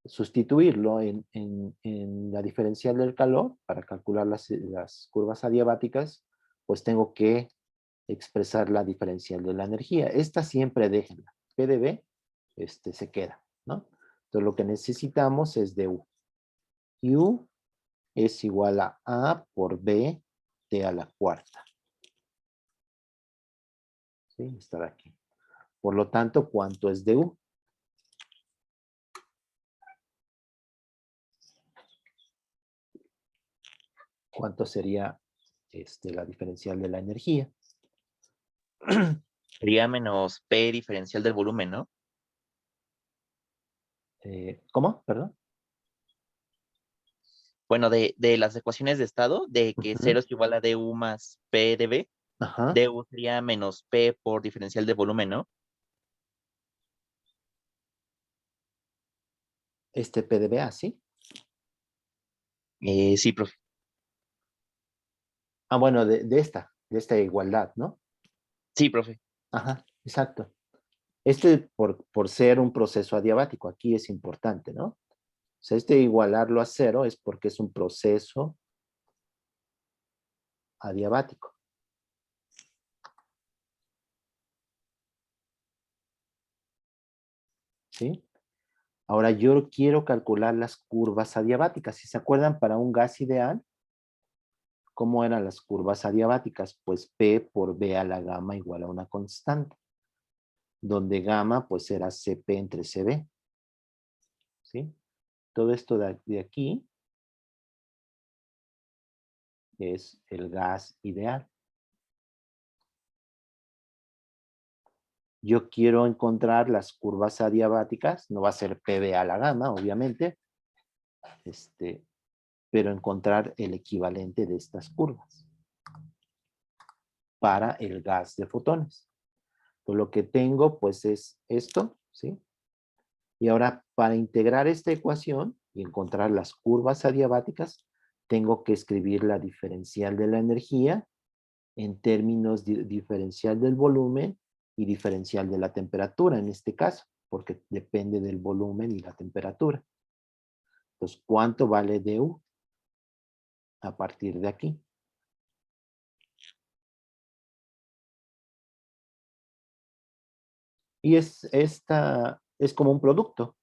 sustituirlo en la diferencial del calor para calcular las curvas adiabáticas, pues tengo que expresar la diferencial de la energía. Esta siempre déjenla. P de B se queda, ¿no? Entonces lo que necesitamos es de U. Y U es igual a A por B T a la cuarta. ¿Sí? Está de aquí. Por lo tanto, ¿cuánto es de U? ¿Cuánto sería la diferencial de la energía?
Sería menos P diferencial del volumen, ¿no?
¿Cómo? Perdón.
Bueno, de las ecuaciones de estado, de que
Ujú.
0 es igual a du más P de B,
Ajá.
du sería menos P por diferencial de volumen, ¿no?
PdVA, ¿sí?
Sí, profe.
Ah, bueno, de esta igualdad, ¿no?
Sí, profe.
Ajá, exacto. Por ser un proceso adiabático, aquí es importante, ¿no? O sea, igualarlo a cero es porque es un proceso adiabático. ¿Sí? Ahora yo quiero calcular las curvas adiabáticas. Si se acuerdan, para un gas ideal, ¿cómo eran las curvas adiabáticas? Pues P por B a la gamma igual a una constante, donde gamma pues era Cp entre Cb. ¿Sí? Todo esto de aquí es el gas ideal. Yo quiero encontrar las curvas adiabáticas, no va a ser PB a la gamma, obviamente, pero encontrar el equivalente de estas curvas para el gas de fotones. Pues lo que tengo, pues, es esto, ¿sí? Y ahora, para integrar esta ecuación y encontrar las curvas adiabáticas, tengo que escribir la diferencial de la energía en términos de diferencial del volumen y diferencial de la temperatura, en este caso, porque depende del volumen y la temperatura. Entonces, ¿cuánto vale du a partir de aquí? Y es como un producto,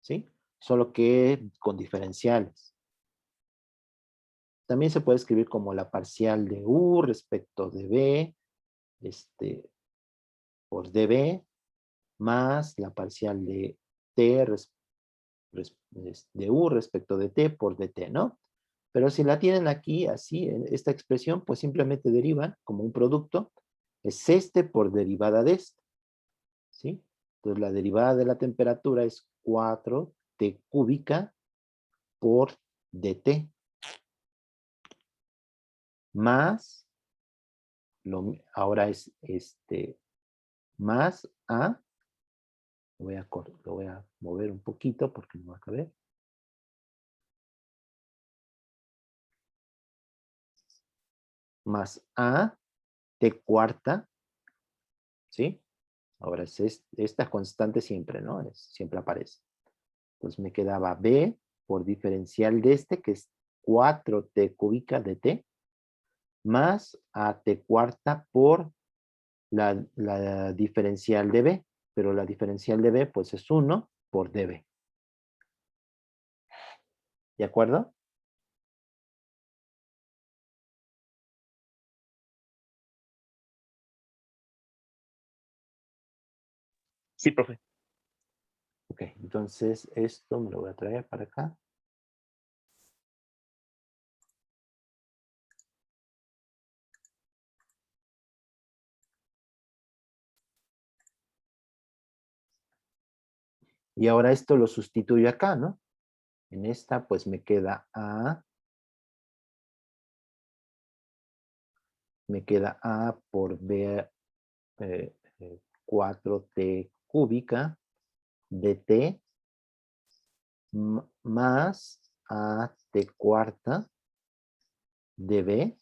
¿sí? Solo que con diferenciales. También se puede escribir como la parcial de U respecto de B, por dB, más la parcial de T de U respecto de T por dt, ¿no? Pero si la tienen aquí, así, en esta expresión, pues simplemente derivan como un producto, es por derivada de este, ¿sí? Entonces la derivada de la temperatura es 4T cúbica por dt, más, ahora es más A, lo voy a mover un poquito porque no va a caber. Más A T cuarta, ¿sí? Ahora es esta constante siempre, ¿no? Siempre aparece. Entonces me quedaba B por diferencial de que es 4T cúbica de T, más AT cuarta por la diferencial de B, pero la diferencial de B pues es 1 por dB. ¿De acuerdo?
Sí, profe.
Ok, entonces esto me lo voy a traer para acá. Y ahora esto lo sustituyo acá, ¿no? En esta pues me queda A por B 4t cúbica de t más AT cuarta de B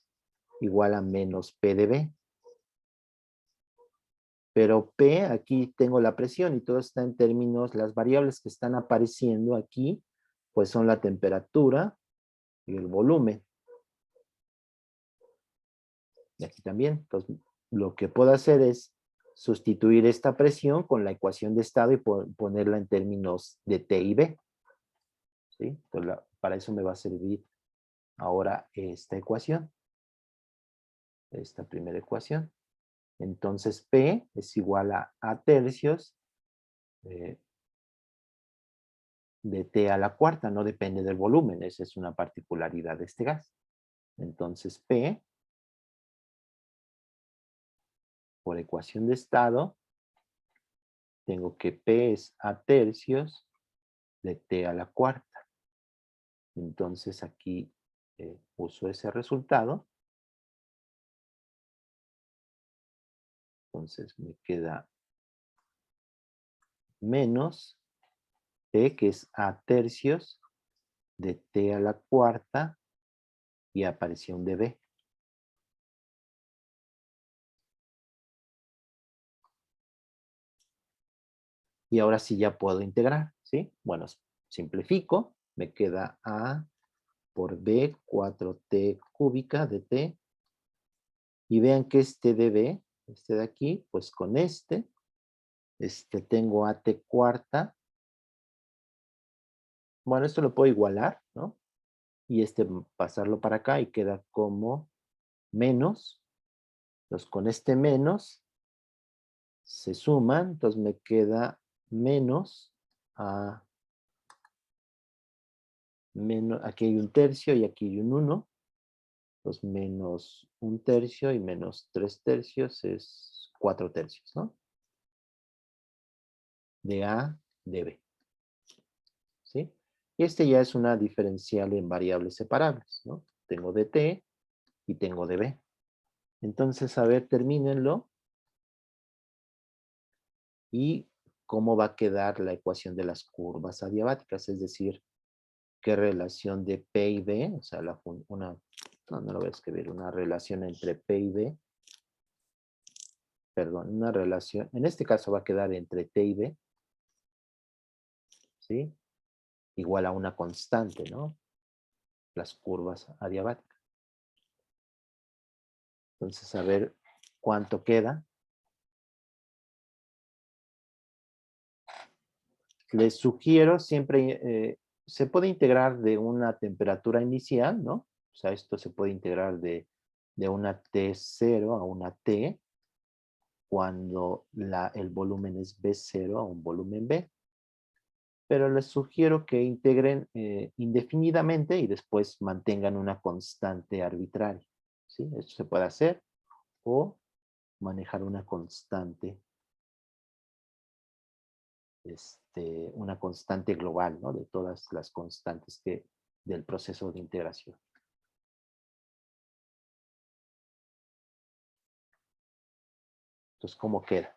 igual a menos P de B. Pero P, aquí tengo la presión y todo está en términos, las variables que están apareciendo aquí, pues son la temperatura y el volumen. Y aquí también. Entonces, lo que puedo hacer es sustituir esta presión con la ecuación de estado y ponerla en términos de T y B. ¿Sí? Entonces, para eso me va a servir ahora esta ecuación. Esta primera ecuación. Entonces, P es igual a A tercios de T a la cuarta. No depende del volumen. Esa es una particularidad de este gas. Entonces, P por ecuación de estado, tengo que P es A tercios de T a la cuarta. Entonces aquí uso ese resultado. Entonces me queda menos P, que es A tercios de T a la cuarta y aparición de B. Y ahora sí ya puedo integrar, ¿sí? Bueno, simplifico, me queda A por B 4T cúbica de T. Y vean que este de B, este de aquí, pues con tengo AT cuarta. Bueno, esto lo puedo igualar, ¿no? Y pasarlo para acá y queda como menos. Entonces con este menos se suman, entonces me queda menos aquí hay un tercio y aquí hay un 1. Entonces menos un tercio y menos 3 tercios es 4 tercios, ¿no? De A de B. ¿Sí? Y ya es una diferencial en variables separables, ¿no? Tengo de T y tengo de B. Entonces, a ver, termínenlo. Y cómo va a quedar la ecuación de las curvas adiabáticas, es decir, qué relación de P y B, o sea, no lo voy a escribir, una relación entre P y B, perdón, una relación, en este caso va a quedar entre T y B, ¿sí? Igual a una constante, ¿no? Las curvas adiabáticas. Entonces, a ver cuánto queda. Les sugiero siempre, se puede integrar de una temperatura inicial, ¿no? O sea, esto se puede integrar de una T0 a una T cuando el volumen es B0 a un volumen B. Pero les sugiero que integren indefinidamente y después mantengan una constante arbitraria. ¿Sí? Esto se puede hacer o manejar una constante una constante global, ¿no? De todas las constantes del proceso de integración. Entonces, ¿cómo queda?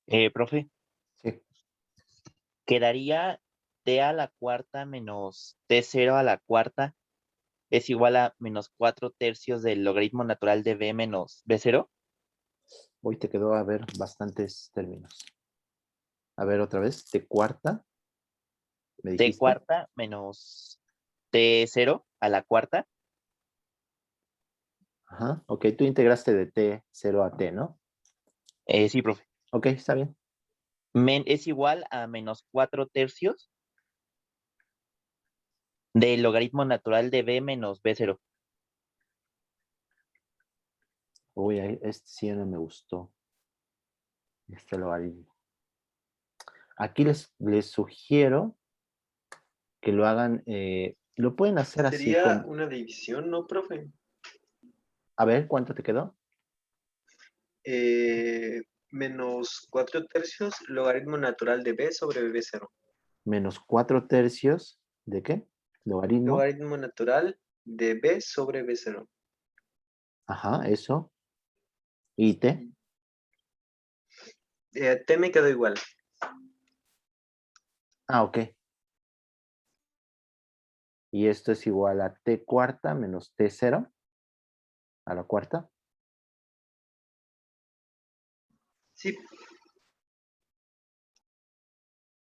Profe,
Sí.
quedaría t a la cuarta menos t0 a la cuarta es igual a menos 4/3 del logaritmo natural de b menos b0.
Hoy te quedó a ver bastantes términos. A ver otra vez, de cuarta, ¿me
T
dijiste?
cuarta menos t0 a la cuarta.
Ajá, ok, tú integraste de T0 a T, ¿no?
Sí, profe.
Ok, está bien.
Es igual a menos 4/3 del logaritmo natural de b menos b0.
Uy, este sí no me gustó. Este logaritmo. Aquí les sugiero que lo hagan, lo pueden hacer así
Sería
como,
una división, ¿no, profe?
a ver, ¿cuánto te quedó?
Menos 4/3 logaritmo natural de b sobre b0.
Menos 4/3, ¿de qué? Logaritmo.
Logaritmo natural de b sobre b0.
Ajá, eso. Y T.
T me quedó igual.
Ah, ok. Y esto es igual a T cuarta menos T0 a la cuarta.
Sí,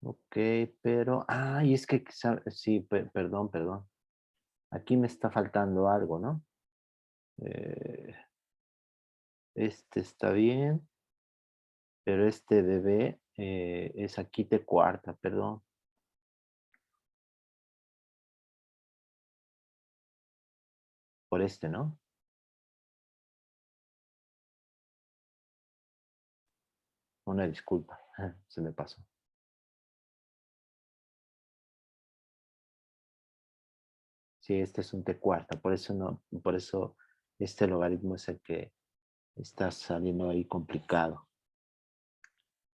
Ok, pero, y es que, sí, perdón. Aquí me está faltando algo, ¿no? Eh, este está bien, pero este de B es aquí T cuarta, perdón. Por este, ¿no? Una disculpa, se me pasó. Sí, este es un T cuarta, por eso no, por eso este logaritmo es el que está saliendo ahí complicado.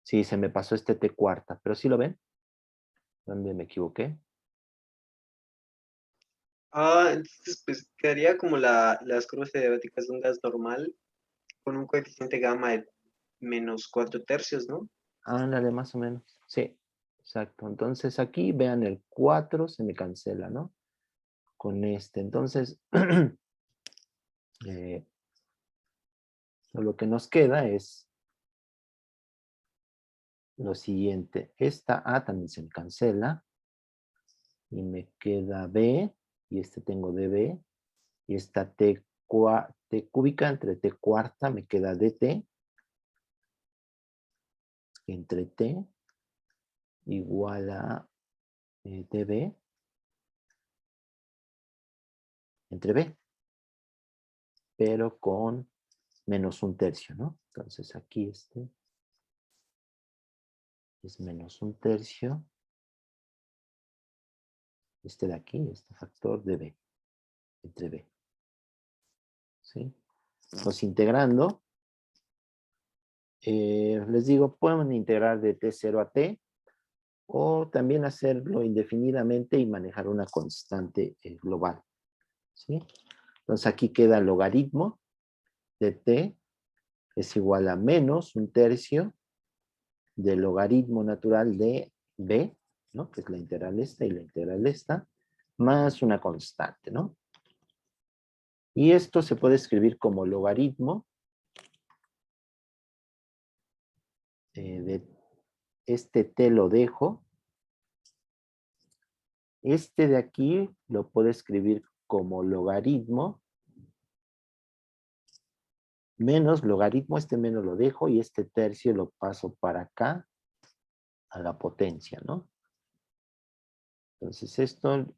Sí, se me pasó este T cuarta, pero ¿sí lo ven? ¿Dónde me equivoqué?
entonces pues quedaría como las curvas adiabáticas de un gas normal con un coeficiente gamma de menos 4/3, ¿no?
Ándale, más o menos. Sí, exacto. Entonces aquí, vean el 4 se me cancela, ¿no? Con este. Entonces, eh, lo que nos queda es lo siguiente. Esta A también se me cancela. Y me queda B. Y este tengo DB. Y esta T cúbica entre T cuarta me queda DT. Entre T igual a DB. Entre B. Pero con menos 1/3, ¿no? Entonces aquí este es menos 1/3. Este de aquí, este factor de B, entre B. ¿Sí? Pues integrando, les digo, pueden integrar de T0 a T o también hacerlo indefinidamente y manejar una constante global. ¿Sí? Entonces aquí queda el logaritmo de T es igual a menos 1/3 del logaritmo natural de B, ¿no? Que es la integral esta y la integral esta, más una constante, ¿no? Y esto se puede escribir como logaritmo de este T lo dejo. Este de aquí lo puedo escribir como logaritmo menos logaritmo, este menos lo dejo y este tercio lo paso para acá a la potencia, ¿no? Entonces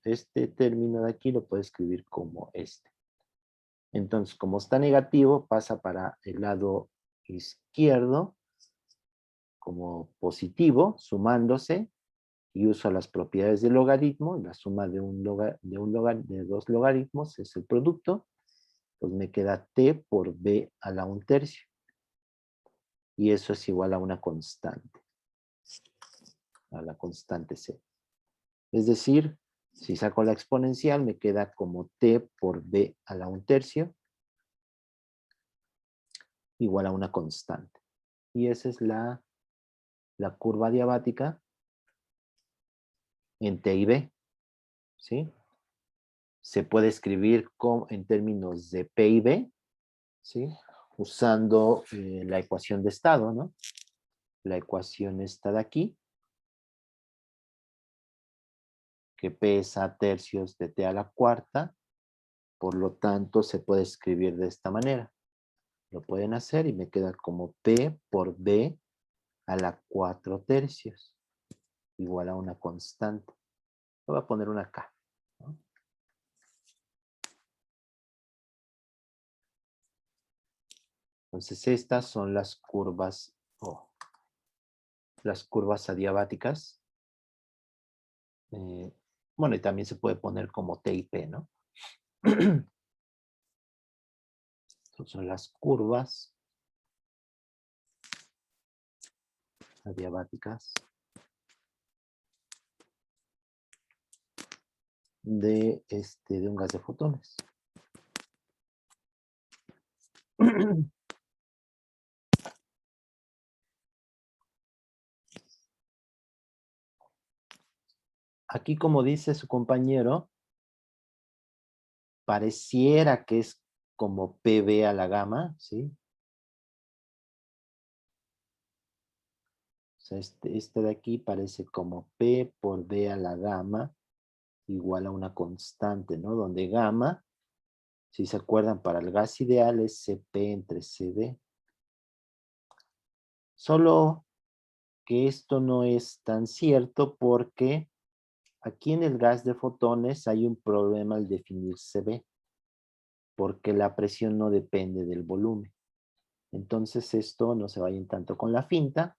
este término de aquí lo puedo escribir como este. Entonces, como está negativo, pasa para el lado izquierdo como positivo, sumándose, y uso las propiedades del logaritmo, la suma de dos logaritmos es el producto, pues me queda t por b a la 1/3. Y eso es igual a una constante, a la constante c. Es decir, si saco la exponencial, me queda como t por b a la 1/3 igual a una constante. Y esa es la la curva adiabática en T y B, ¿sí? Se puede escribir en términos de P y B, ¿sí? Usando la ecuación de estado, ¿no? La ecuación está de aquí, que P es A tercios de T a la cuarta, por lo tanto se puede escribir de esta manera. Lo pueden hacer y me queda como P por B a la 4 tercios, igual a una constante. Voy a poner una K, ¿no? Entonces estas son las curvas, las curvas adiabáticas. Bueno, y también se puede poner como T y P, ¿no? Estas son las curvas adiabáticas de un gas de fotones. Aquí, como dice su compañero, pareciera que es como PB a la gamma, ¿sí? O sea, este de aquí parece como P por B a la gamma igual a una constante, ¿no? Donde gamma, si se acuerdan, para el gas ideal es CP entre CD. Solo que esto no es tan cierto porque aquí en el gas de fotones hay un problema al definir CB, porque la presión no depende del volumen. Entonces esto no se vayan tanto con la finta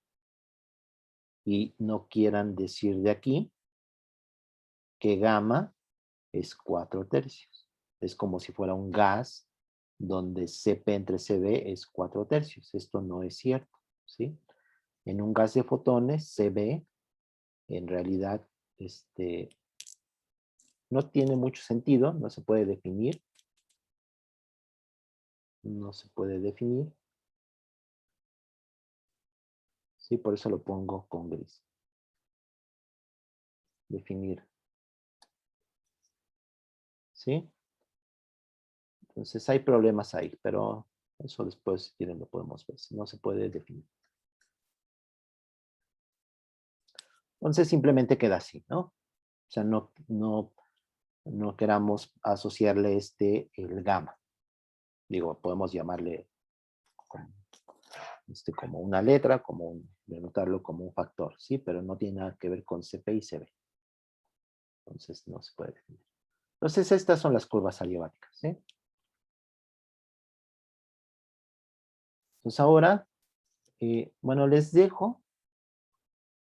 y no quieran decir de aquí que gamma es 4 tercios. Es como si fuera un gas donde CP entre CB es 4 tercios. Esto no es cierto, ¿sí? En un gas de fotones, CB en realidad no tiene mucho sentido, no se puede definir. No se puede definir. Sí, por eso lo pongo con gris. Definir. ¿Sí? Entonces hay problemas ahí, pero eso después, si quieren, lo podemos ver. No se puede definir. Entonces simplemente queda así, ¿no? O sea, no queramos asociarle el gamma. Digo, podemos llamarle como una letra, denotarlo como un factor, ¿sí? Pero no tiene nada que ver con CP y CB. Entonces no se puede definir. Entonces estas son las curvas adiabáticas, ¿sí? Entonces ahora, bueno, les dejo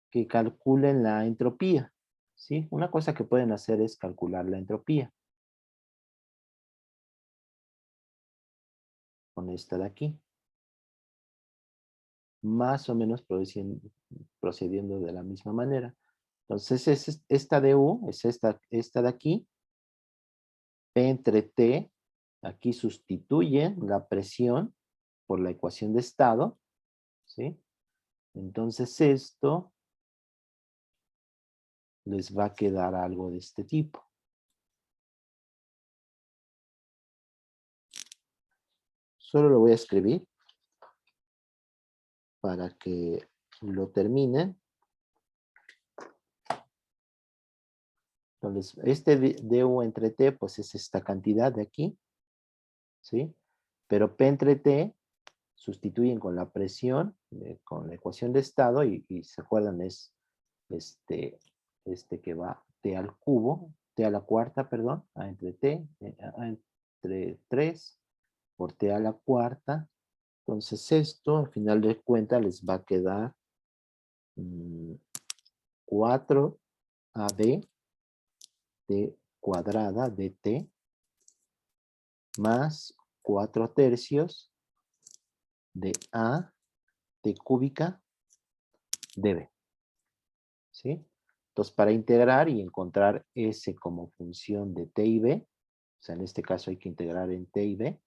que calculen la entropía, ¿sí? Una cosa que pueden hacer es calcular la entropía. Con esta de aquí. Más o menos procediendo de la misma manera. Entonces, esta de U es esta de aquí. P entre T, aquí sustituyen la presión por la ecuación de estado, ¿sí? Entonces esto les va a quedar algo de este tipo. Solo lo voy a escribir para que lo terminen. Entonces, du entre T, pues es esta cantidad de aquí, ¿sí? Pero P entre T sustituyen con la presión, con la ecuación de estado, y se acuerdan, es este que va T al cubo, T a la cuarta, perdón, A entre T, A entre 3, por T a la cuarta. Entonces esto, al final de cuentas, les va a quedar 4AB T cuadrada de T más 4 tercios de A T cúbica de B. ¿Sí? Entonces, para integrar y encontrar S como función de T y B, o sea, en este caso hay que integrar en T y B,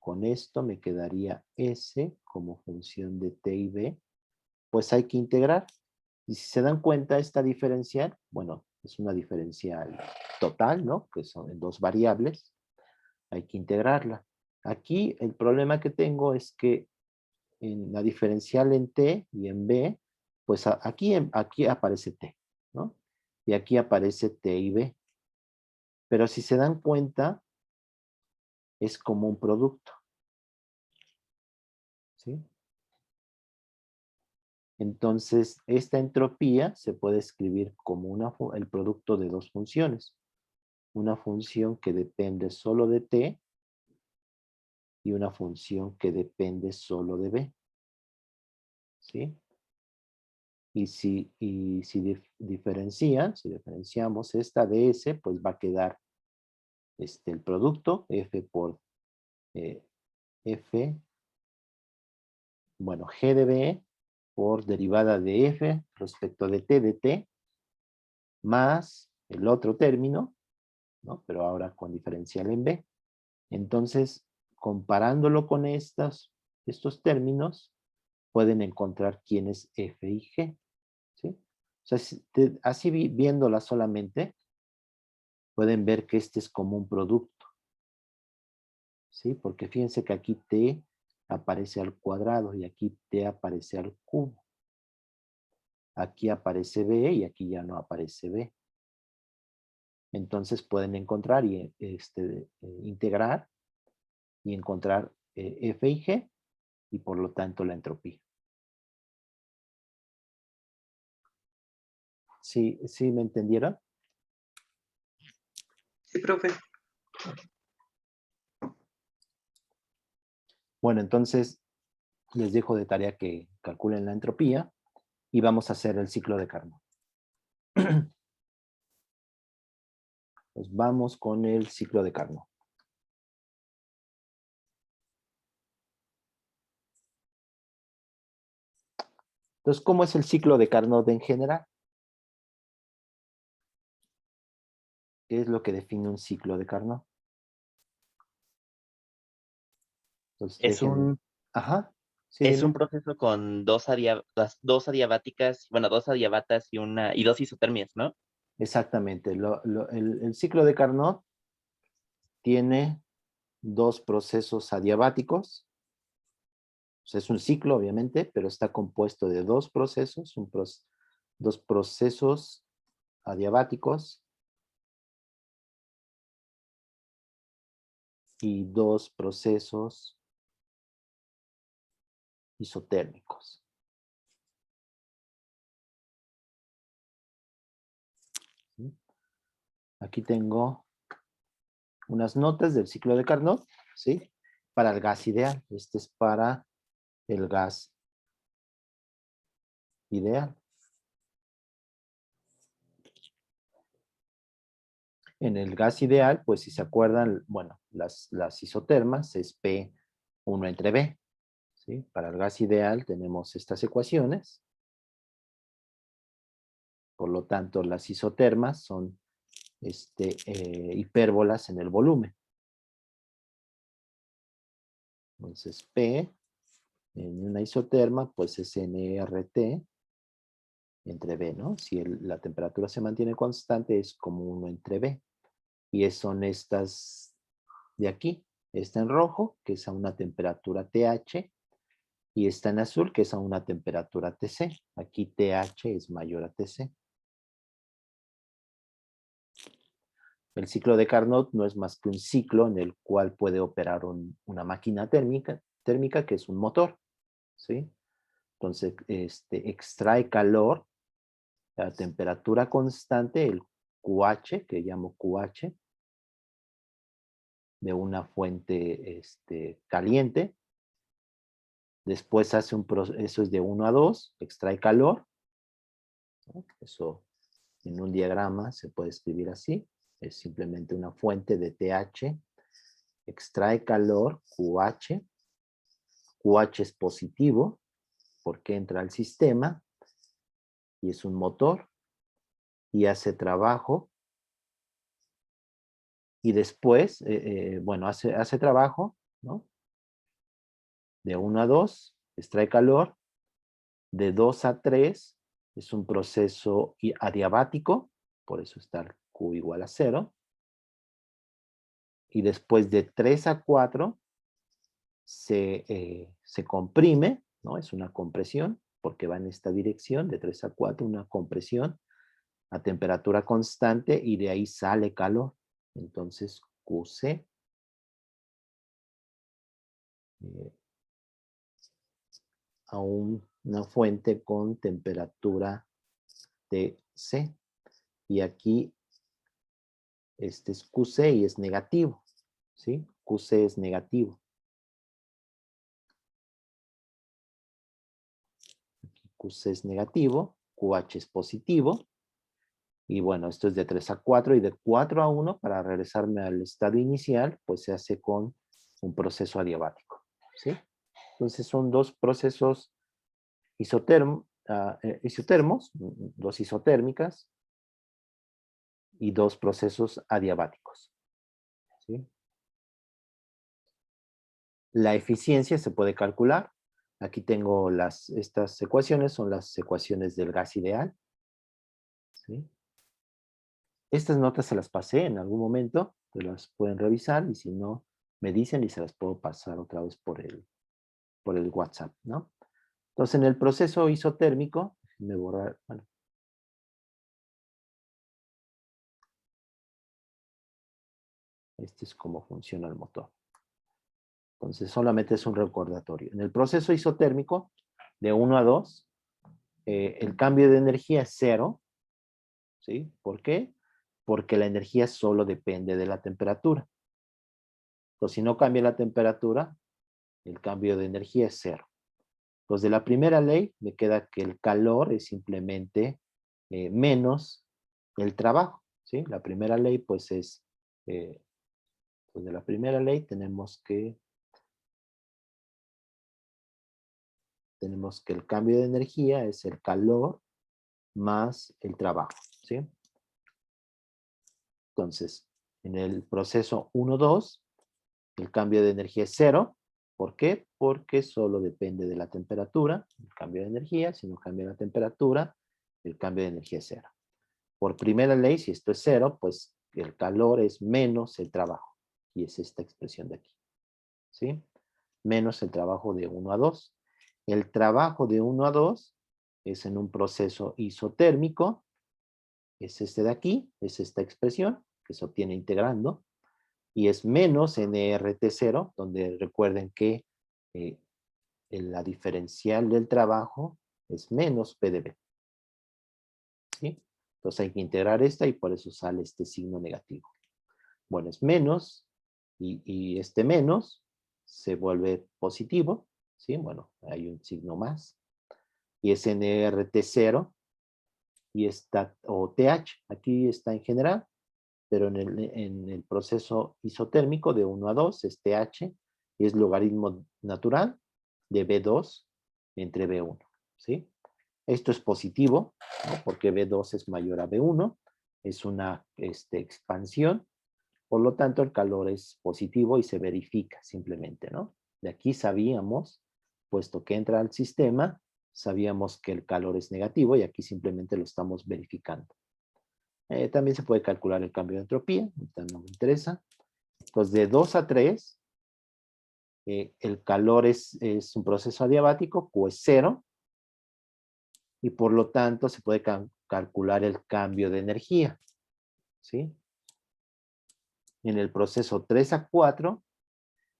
con esto me quedaría S como función de T y B pues hay que integrar. Y si se dan cuenta, esta diferencial, bueno, es una diferencial total, ¿no? Que son en 2 variables. Hay que integrarla. Aquí el problema que tengo es que en la diferencial en t y en b, pues aquí aparece t, ¿no? Y aquí aparece t y b. Pero si se dan cuenta, es como un producto, ¿sí? Entonces, esta entropía se puede escribir como el producto de 2 funciones. Una función que depende solo de t y una función que depende solo de b, ¿sí? Y si diferenciamos esta de s, pues va a quedar el producto, f por f, bueno, g de b por derivada de f respecto de t, más el otro término, ¿no? Pero ahora con diferencial en b. Entonces, comparándolo con estos términos, pueden encontrar quién es f y g, ¿sí? O sea, así viéndola solamente, pueden ver que este es como un producto, ¿sí? Porque fíjense que aquí t aparece al cuadrado y aquí t aparece al cubo. Aquí aparece b y aquí ya no aparece b. Entonces pueden encontrar y integrar y encontrar f y g y por lo tanto la entropía. ¿Sí, sí me entendieron?
Sí, profe.
Bueno, entonces les dejo de tarea que calculen la entropía y vamos a hacer el ciclo de Carnot. Pues vamos con el ciclo de Carnot. Entonces, ¿cómo es el ciclo de Carnot en general? ¿Qué es lo que define un ciclo de Carnot? Entonces,
Es
déjenme.
un,
Ajá, sí,
es
dime.
un proceso con las dos adiabáticas, bueno, dos adiabatas y dos isotermias, ¿no?
Exactamente. El ciclo de Carnot tiene 2 procesos adiabáticos. O sea, es un ciclo, obviamente, pero está compuesto de 2 procesos, 2 procesos adiabáticos y 2 procesos isotérmicos. ¿Sí? Aquí tengo unas notas del ciclo de Carnot, ¿sí? Para el gas ideal. Este es para el gas ideal. En el gas ideal, pues si se acuerdan, bueno, las isotermas es P1 entre B, ¿sí? Para el gas ideal tenemos estas ecuaciones. Por lo tanto, las isotermas son hipérbolas en el volumen. Entonces, P en una isoterma, pues es nRT entre B, ¿no? Si la temperatura se mantiene constante, es como 1 entre B. Y son estas de aquí. Esta en rojo, que es a una temperatura TH, y esta en azul, que es a una temperatura TC. Aquí TH es mayor a TC. El ciclo de Carnot no es más que un ciclo en el cual puede operar una máquina térmica, que es un motor, ¿sí? Entonces, extrae calor a temperatura constante, el QH, que llamo QH, de una fuente caliente. Después hace un proceso, eso es de 1 a 2, extrae calor, ¿no? Eso en un diagrama se puede escribir así. Es simplemente una fuente de TH, extrae calor, QH. QH es positivo porque entra al sistema y es un motor y hace trabajo. Y después, bueno, hace trabajo, ¿no? De 1 a 2, extrae calor De 2 a 3 es un proceso adiabático, por eso está el Q igual a 0. Y después de 3 a 4 se comprime, ¿no? Es una compresión, porque va en esta dirección, de 3 a 4, una compresión a temperatura constante, y de ahí sale calor. Entonces, QC a una fuente con temperatura TC. Y aquí este es QC y es negativo, ¿sí? QC es negativo. Aquí QC es negativo, QH es positivo. Y bueno, esto es de 3 a 4 y de 4 a 1, para regresarme al estado inicial, pues se hace con un proceso adiabático, ¿sí? Entonces son dos procesos isotermos, dos isotérmicas y dos procesos adiabáticos, ¿sí? La eficiencia se puede calcular. Aquí tengo estas ecuaciones, son las ecuaciones del gas ideal, ¿sí? Estas notas se las pasé en algún momento, pero las pueden revisar, y si no, me dicen y se las puedo pasar otra vez por el WhatsApp, ¿no? Entonces, en el proceso isotérmico, déjenme borrar, bueno. Este es cómo funciona el motor. Entonces, solamente es un recordatorio. En el proceso isotérmico, de 1 a 2, el cambio de energía es 0, ¿sí? ¿Por qué? Porque la energía solo depende de la temperatura. Entonces, si no cambia la temperatura, el cambio de energía es 0. Entonces, de la primera ley, me queda que el calor es simplemente menos el trabajo, ¿sí? La primera ley, pues es, pues de la primera ley tenemos que el cambio de energía es el calor más el trabajo, ¿sí? Entonces, en el proceso 1-2, el cambio de energía es 0. ¿Por qué? Porque solo depende de la temperatura, el cambio de energía. Si no cambia la temperatura, el cambio de energía es 0. Por primera ley, si esto es 0, pues el calor es menos el trabajo. Y es esta expresión de aquí, ¿sí? Menos el trabajo de 1 a 2. El trabajo de 1 a 2 es en un proceso isotérmico. Es este de aquí, es esta expresión que se obtiene integrando. Y es menos nRT0, donde recuerden que la diferencial del trabajo es menos PdV, ¿sí? Entonces hay que integrar esta y por eso sale este signo negativo. Bueno, es menos y este menos se vuelve positivo, ¿sí? Bueno, hay un signo más. Y es nRT0 y está, o TH, aquí está en general, pero en el proceso isotérmico de 1 a 2 es TH y es logaritmo natural de B2 entre B1, ¿sí? Esto es positivo, ¿no? Porque B2 es mayor a B1, es una expansión, por lo tanto el calor es positivo y se verifica simplemente, ¿no? De aquí sabíamos, puesto que entra al sistema, sabíamos que el calor es negativo y aquí simplemente lo estamos verificando. También se puede calcular el cambio de entropía, no me interesa. Entonces, de 2 a 3, el calor es un proceso adiabático, Q es 0, y por lo tanto se puede calcular el cambio de energía, ¿sí? En el proceso 3 a 4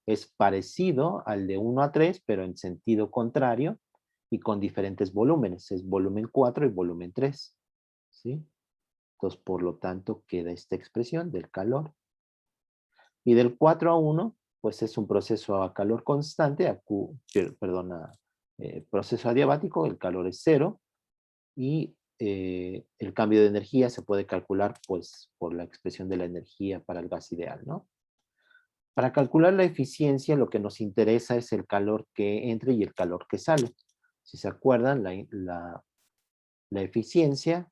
es parecido al de 1 a 3, pero en sentido contrario y con diferentes volúmenes. Es volumen 4 y volumen 3, ¿sí? Entonces, por lo tanto, queda esta expresión del calor. Y del 4 a 1, pues es un proceso a calor constante, proceso adiabático, el calor es 0, y el cambio de energía se puede calcular pues por la expresión de la energía para el gas ideal, ¿no? Para calcular la eficiencia, lo que nos interesa es el calor que entra y el calor que sale. Si se acuerdan, la eficiencia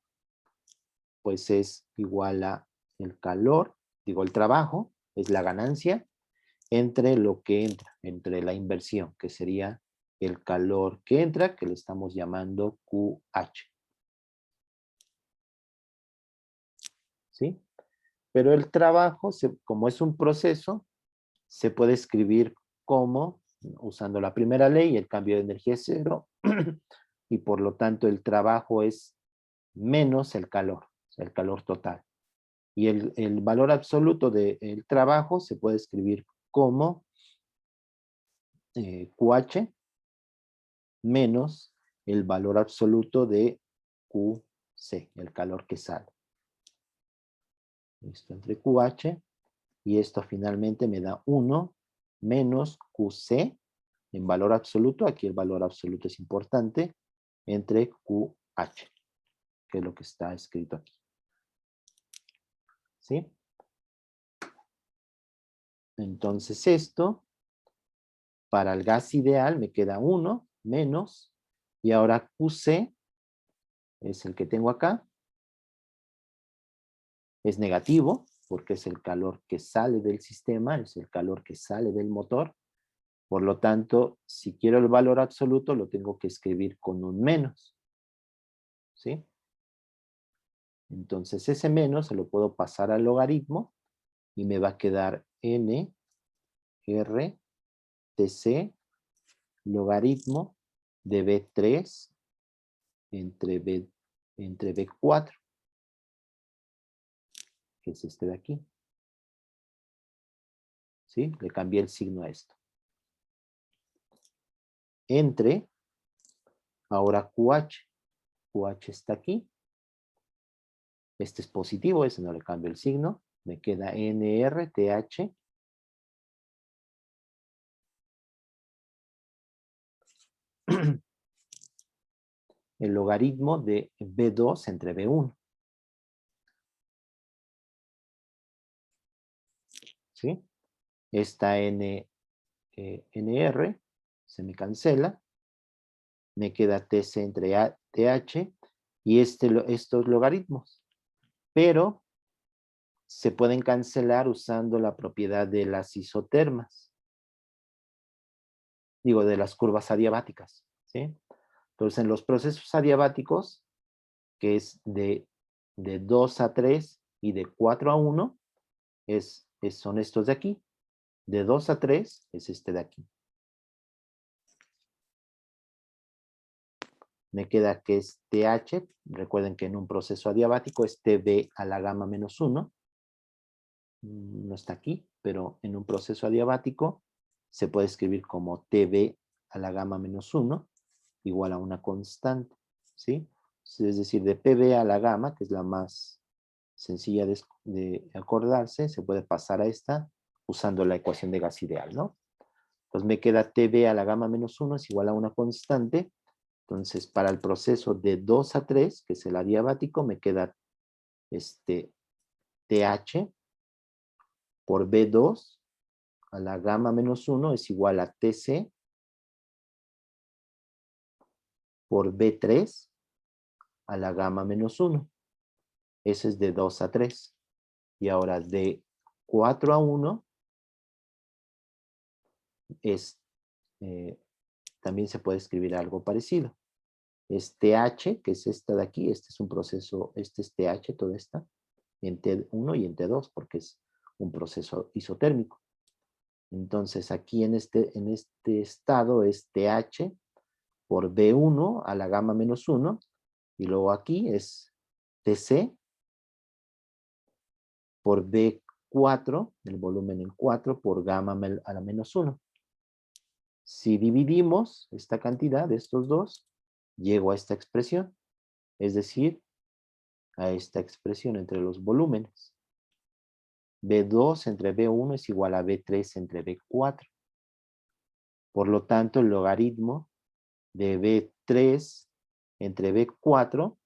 pues es igual a el calor, digo el trabajo, es la ganancia, entre lo que entra, entre la inversión, que sería el calor que entra, que le estamos llamando QH. ¿Sí? Pero el trabajo, como es un proceso, se puede escribir como, usando la primera ley, el cambio de energía es 0, y por lo tanto el trabajo es menos el calor total. Y el valor absoluto del trabajo se puede escribir como QH menos el valor absoluto de QC, el calor que sale. Esto entre QH y esto finalmente me da 1 menos QC en valor absoluto. Aquí el valor absoluto es importante, entre QH, que es lo que está escrito aquí. ¿Sí? Entonces esto, para el gas ideal me queda 1 menos, y ahora QC es el que tengo acá, es negativo, porque es el calor que sale del sistema, es el calor que sale del motor. Por lo tanto, si quiero el valor absoluto, lo tengo que escribir con un menos. ¿Sí? Entonces ese menos se lo puedo pasar al logaritmo y me va a quedar n r tc logaritmo de B3 entre B4, que es este de aquí. ¿Sí? Le cambié el signo a esto. Entre, ahora QH. QH está aquí. Este es positivo, ese no le cambio el signo. Me queda NRTH el logaritmo de B2 entre B1. ¿Sí? Esta NR se me cancela. Me queda TC entre TH y estos logaritmos. Pero se pueden cancelar usando la propiedad de las isotermas. Digo, de las curvas adiabáticas. ¿Sí? Entonces, en los procesos adiabáticos, que es de 2 a 3 y de 4 a 1, son estos de aquí. De 2 a 3 es este de aquí. Me queda que es TH. Recuerden que en un proceso adiabático es TB a la gamma menos 1. No está aquí, pero en un proceso adiabático se puede escribir como TB a la gamma menos 1 igual a una constante. ¿Sí? Es decir, de PB a la gamma, que es la más sencilla de acordarse, se puede pasar a esta usando la ecuación de gas ideal, ¿no? Entonces me queda TB a la gamma menos 1 es igual a una constante. Entonces, para el proceso de 2 a 3, que es el adiabático, me queda TH por B2 a la gamma menos 1 es igual a TC por B3 a la gamma menos 1. Ese es de 2 a 3. Y ahora de 4 a 1 es, también se puede escribir algo parecido. Es TH, que es esta de aquí, este es un proceso, este es TH, toda esta, en T1 y en T2, porque es un proceso isotérmico. Entonces aquí en este estado es TH por B1 a la gamma menos 1, y luego aquí es TC por B4, el volumen en 4, por gamma a la menos 1. Si dividimos esta cantidad de estos dos, llego a esta expresión, es decir, a esta expresión entre los volúmenes. B2 entre B1 es igual a B3 entre B4. Por lo tanto, el logaritmo de B3 entre B4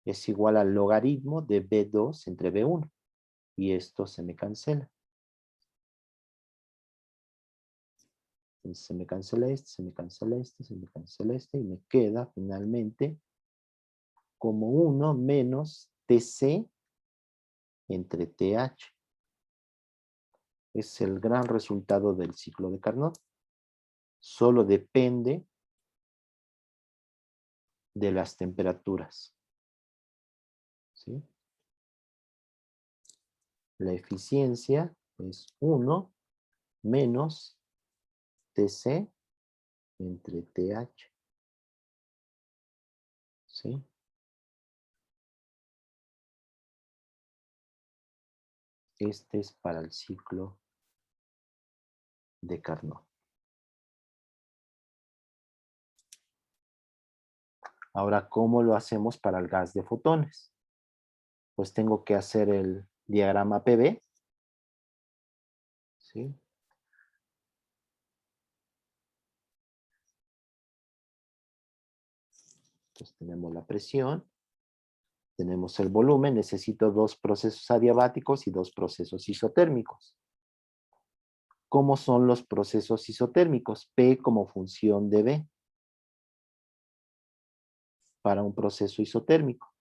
es igual al logaritmo de B2 entre B1. Y esto se me cancela. Entonces se me cancela este, se me cancela este, se me cancela este, y me queda finalmente como 1 menos TC entre TH. Es el gran resultado del ciclo de Carnot. Solo depende de las temperaturas. ¿Sí? La eficiencia es 1 menos TC entre TH. ¿Sí? Este es para el ciclo de Carnot. Ahora, ¿cómo lo hacemos para el gas de fotones? Pues tengo que hacer el diagrama PV. ¿Sí? Entonces tenemos la presión, tenemos el volumen, necesito 2 procesos adiabáticos y 2 procesos isotérmicos. ¿Cómo son los procesos isotérmicos? P como función de B para un proceso isotérmico.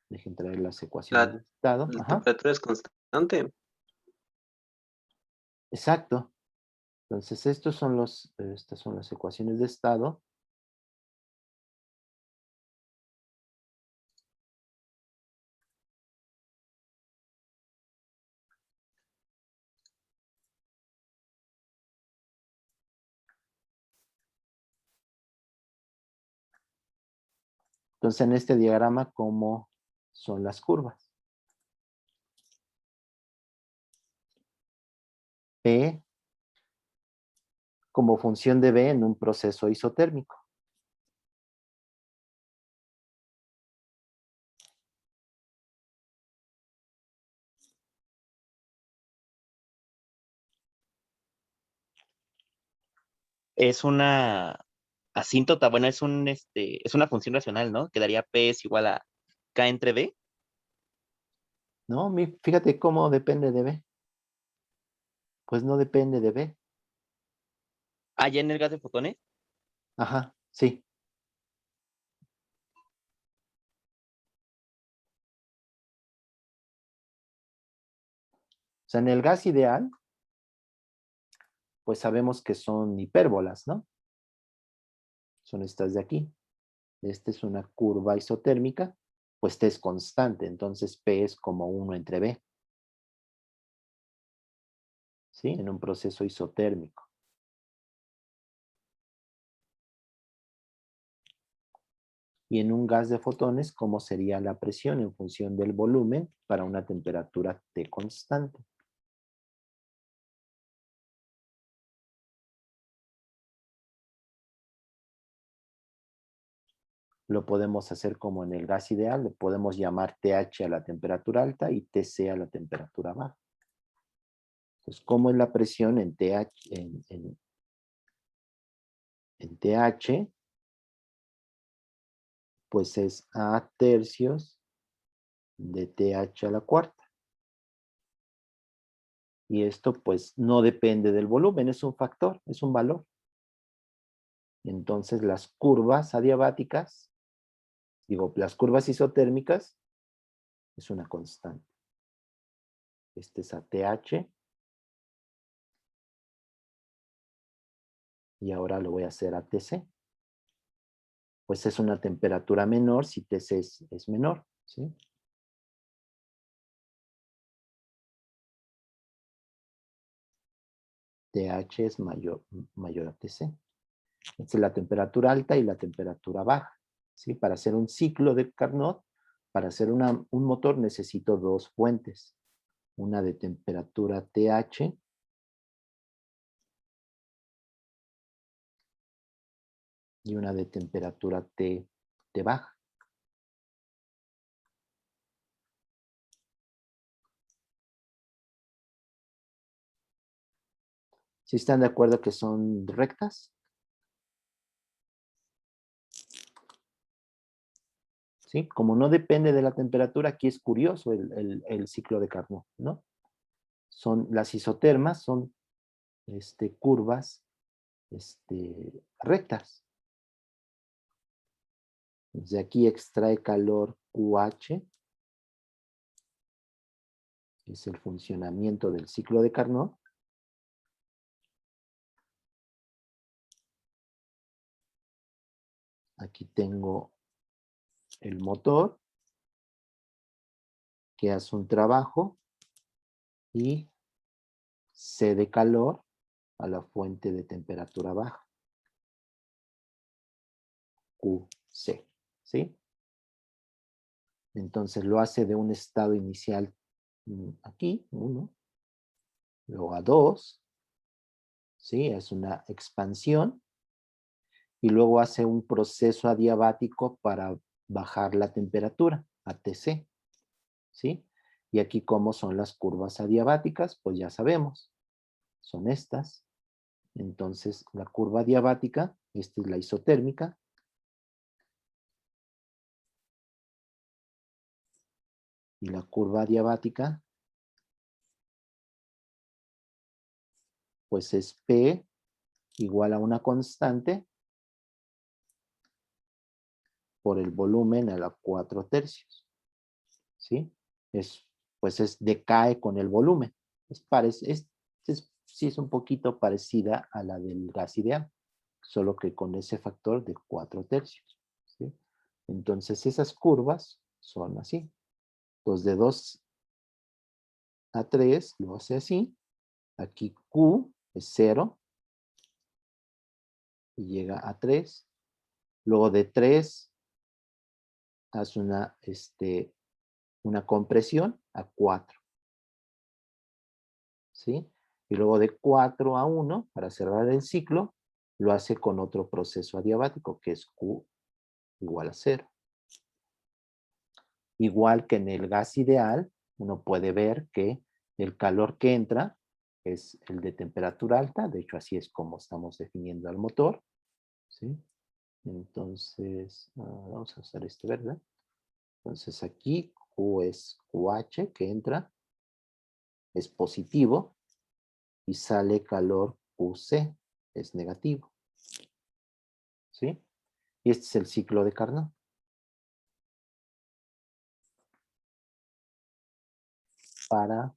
Dejen traer las ecuaciones de estado.
La
Ajá,
temperatura es constante.
exacto. Entonces, estas son las ecuaciones de estado. Entonces, en este diagrama, ¿cómo son las curvas? P como función de B en un proceso isotérmico.
Es una asíntota, bueno, es una función racional, ¿no? Quedaría P es igual a K entre B.
¿No? Fíjate cómo depende de B. Pues no depende de B.
Allá en el gas de fotones.
Ajá, sí. O sea, en el gas ideal, pues sabemos que son hipérbolas, ¿no? Son estas de aquí. Esta es una curva isotérmica, pues T es constante, entonces P es como 1 entre B. ¿Sí? En un proceso isotérmico. Y en un gas de fotones, ¿cómo sería la presión en función del volumen para una temperatura T constante? Lo podemos hacer como en el gas ideal, le podemos llamar TH a la temperatura alta y TC a la temperatura baja. Entonces, ¿cómo es la presión en TH? En TH, pues es A tercios de TH a la cuarta. Y esto pues no depende del volumen, es un factor, es un valor. Entonces las curvas adiabáticas, las curvas isotérmicas, es una constante. Este es ATH. Y ahora lo voy a hacer ATC. Pues es una temperatura menor si TC es menor, ¿sí? TH es mayor a TC. Esta es la temperatura alta y la temperatura baja, ¿sí? Para hacer un ciclo de Carnot, para hacer un motor necesito 2 fuentes. Una de temperatura TH y una de temperatura T baja. ¿Sí están de acuerdo que son rectas? ¿Sí? Como no depende de la temperatura, aquí es curioso el ciclo de Carnot, ¿no? Las isotermas son curvas rectas. De aquí extrae calor QH, es el funcionamiento del ciclo de Carnot. aquí tengo el motor que hace un trabajo y cede calor a la fuente de temperatura baja, QC, ¿sí? Entonces lo hace de un estado inicial aquí, 1, luego a 2, ¿sí? Es una expansión, y luego hace un proceso adiabático para bajar la temperatura, ATC, ¿sí? Y aquí, ¿cómo son las curvas adiabáticas? Pues ya sabemos, son estas. Entonces, la curva adiabática, esta es la isotérmica. Y la curva adiabática, pues es P igual a una constante por el volumen a la 4/3, ¿sí? Pues decae con el volumen. Sí es un poquito parecida a la del gas ideal, solo que con ese factor de 4/3, ¿sí? Entonces esas curvas son así. Entonces de 2 a 3 lo hace así. Aquí Q es 0 y llega a 3. Luego de 3 hace una compresión a 4, ¿sí? Y luego de 4 a 1, para cerrar el ciclo, lo hace con otro proceso adiabático, que es Q igual a 0. Igual que en el gas ideal, uno puede ver que el calor que entra es el de temperatura alta. De hecho, así es como estamos definiendo al motor, ¿sí? Entonces, vamos a usar este verde. Entonces aquí Q es QH que entra, es positivo, y sale calor QC, es negativo, ¿sí? Y este es el ciclo de Carnot. Para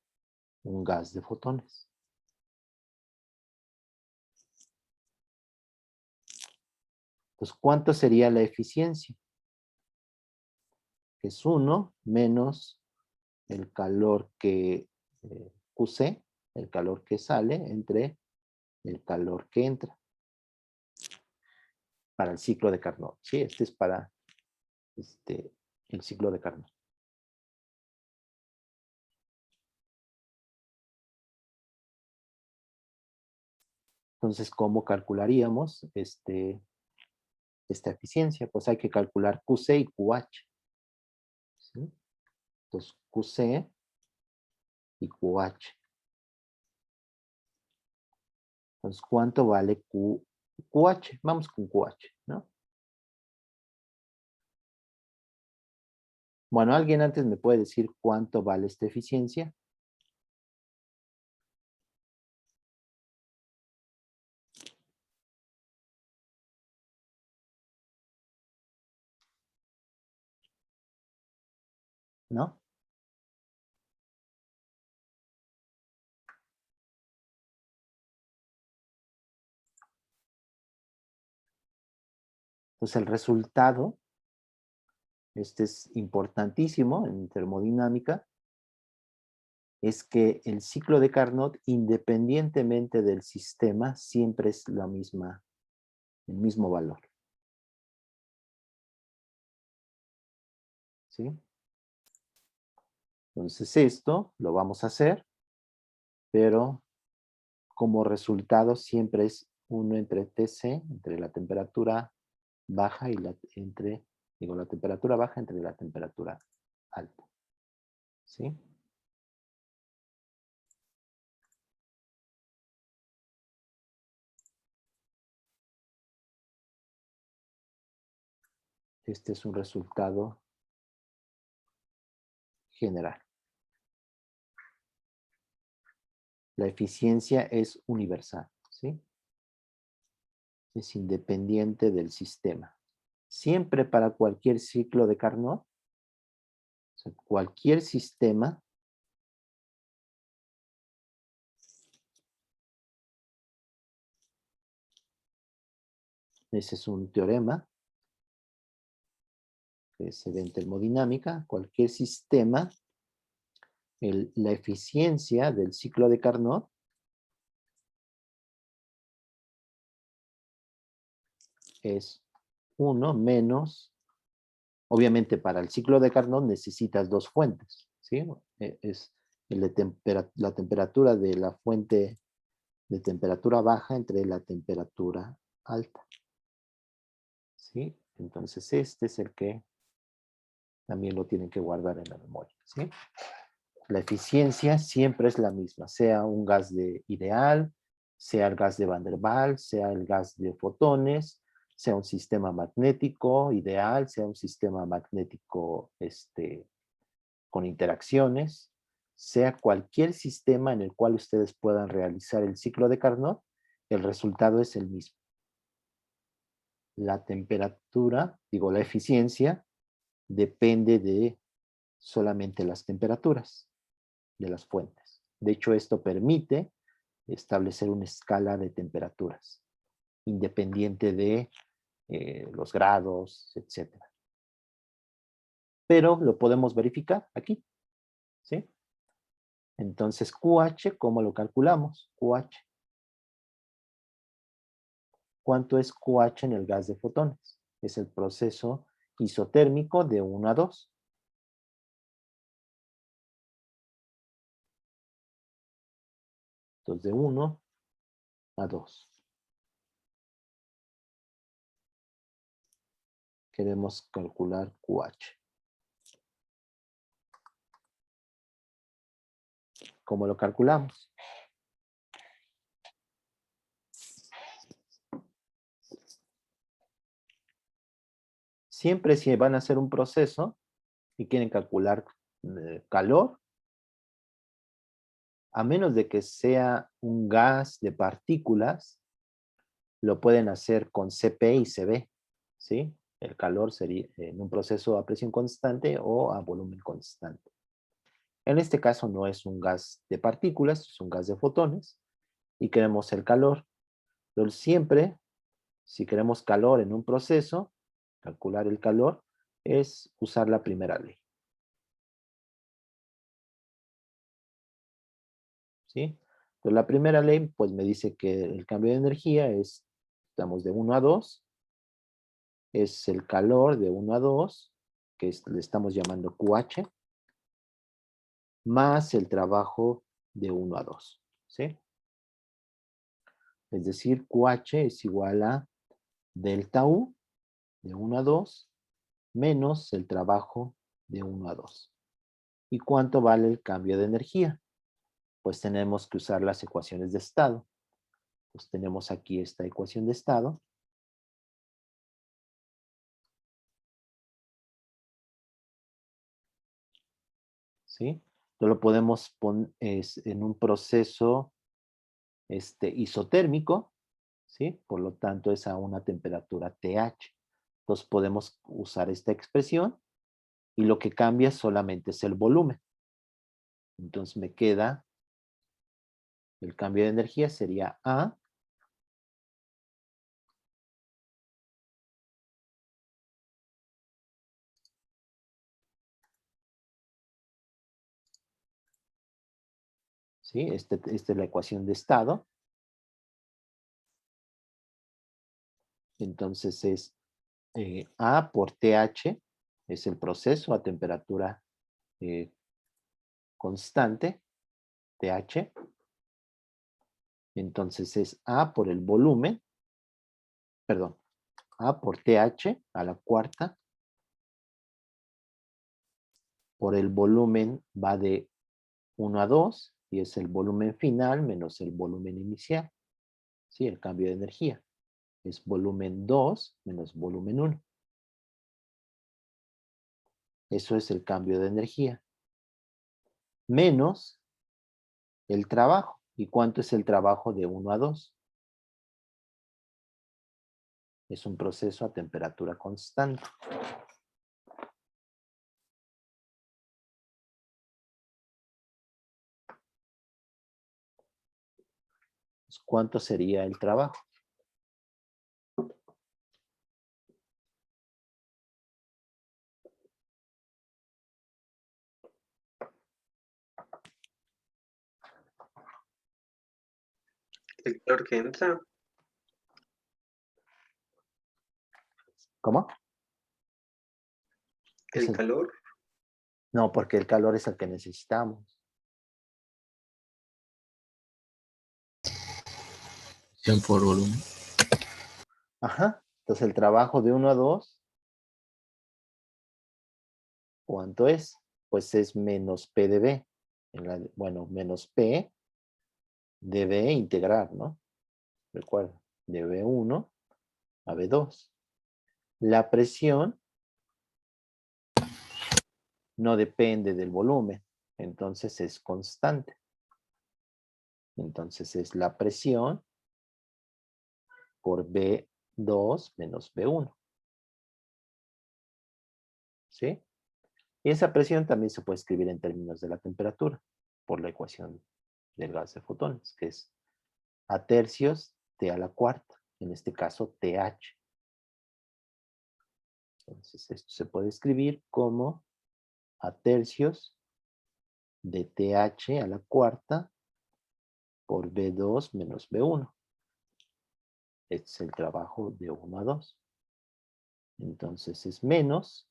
un gas de fotones. Entonces, ¿cuánto sería la eficiencia? Es 1 menos el calor que QC, el calor que sale, entre el calor que entra. Para el ciclo de Carnot. Sí, este es para el ciclo de Carnot. Entonces, ¿cómo calcularíamos esta eficiencia? Pues hay que calcular QC y QH, ¿sí? Entonces, QC y QH. Entonces, ¿cuánto vale QH? Vamos con QH, ¿no? Bueno, ¿alguien antes me puede decir cuánto vale esta eficiencia? ¿No? Entonces, el resultado, este es importantísimo en termodinámica, es que el ciclo de Carnot, independientemente del sistema, siempre es el mismo valor. ¿Sí? Entonces esto lo vamos a hacer, pero como resultado siempre es 1 entre Tc, entre la temperatura baja y la temperatura baja entre la temperatura alta. ¿Sí? Este es un resultado general. La eficiencia es universal, ¿sí? Es independiente del sistema. Siempre para cualquier ciclo de Carnot, o sea, cualquier sistema, ese es un teorema, que se ve en termodinámica, cualquier sistema, la eficiencia del ciclo de Carnot es 1 menos, obviamente para el ciclo de Carnot necesitas dos fuentes, ¿sí? Es la temperatura de la fuente de temperatura baja entre la temperatura alta, ¿sí? Entonces este es el que también lo tienen que guardar en la memoria, ¿sí? La eficiencia siempre es la misma, sea un gas ideal, sea el gas de Van der Waals, sea el gas de fotones, sea un sistema magnético ideal, sea un sistema magnético con interacciones, sea cualquier sistema en el cual ustedes puedan realizar el ciclo de Carnot, el resultado es el mismo. La temperatura, digo, la eficiencia, depende de solamente las temperaturas de las fuentes. De hecho, esto permite establecer una escala de temperaturas, independiente de los grados, etc. Pero lo podemos verificar aquí, ¿sí? Entonces, QH, ¿cómo lo calculamos? QH. ¿Cuánto es QH en el gas de fotones? Es el proceso isotérmico de 1 a 2. Entonces, de 1 a 2. Queremos calcular QH. ¿Cómo lo calculamos? Siempre si van a hacer un proceso y quieren calcular calor, a menos de que sea un gas de partículas, lo pueden hacer con Cp y Cv, ¿sí? El calor sería en un proceso a presión constante o a volumen constante. En este caso no es un gas de partículas, es un gas de fotones y queremos el calor. Pero siempre, si queremos calor en un proceso, calcular el calor, es usar la primera ley. ¿Sí? Entonces la primera ley pues me dice que el cambio de energía es, estamos de 1 a 2, es el calor de 1 a 2, que le estamos llamando QH, más el trabajo de 1 a 2, ¿sí? Es decir, QH es igual a delta U de 1 a 2 menos el trabajo de 1 a 2. ¿Y cuánto vale el cambio de energía? Pues tenemos que usar las ecuaciones de estado. Pues tenemos aquí esta ecuación de estado. ¿Sí? Entonces lo podemos poner en un proceso isotérmico, ¿sí? Por lo tanto es a una temperatura TH. Entonces podemos usar esta expresión y lo que cambia solamente es el volumen. Entonces me queda, el cambio de energía sería A ¿sí? Esta es la ecuación de estado. Entonces es A por TH, es el proceso a temperatura constante, TH. Entonces es A por el volumen, perdón, A por TH a la cuarta, por el volumen va de 1 a 2, y es el volumen final menos el volumen inicial, ¿sí? El cambio de energía. Es volumen 2 menos volumen 1. Eso es el cambio de energía. Menos el trabajo. ¿Y cuánto es el trabajo de 1 a 2? Es un proceso a temperatura constante. ¿Cuánto sería el trabajo?
El calor que entra.
¿Cómo? ¿Qué es
El calor.
No, porque el calor es el que necesitamos.
Por volumen.
Ajá. Entonces el trabajo de 1 a 2, ¿cuánto es? Pues es menos P de B. Bueno, menos P de B integrar, ¿no? Recuerda, de B1 a B2. La presión no depende del volumen, entonces es constante. Entonces es la presión por B2 menos B1. ¿Sí? Y esa presión también se puede escribir en términos de la temperatura, por la ecuación del gas de fotones, que es A tercios T a la cuarta, en este caso TH. Entonces esto se puede escribir como A tercios de TH a la cuarta por B2 menos B1. Este es el trabajo de 1 a 2. Entonces es menos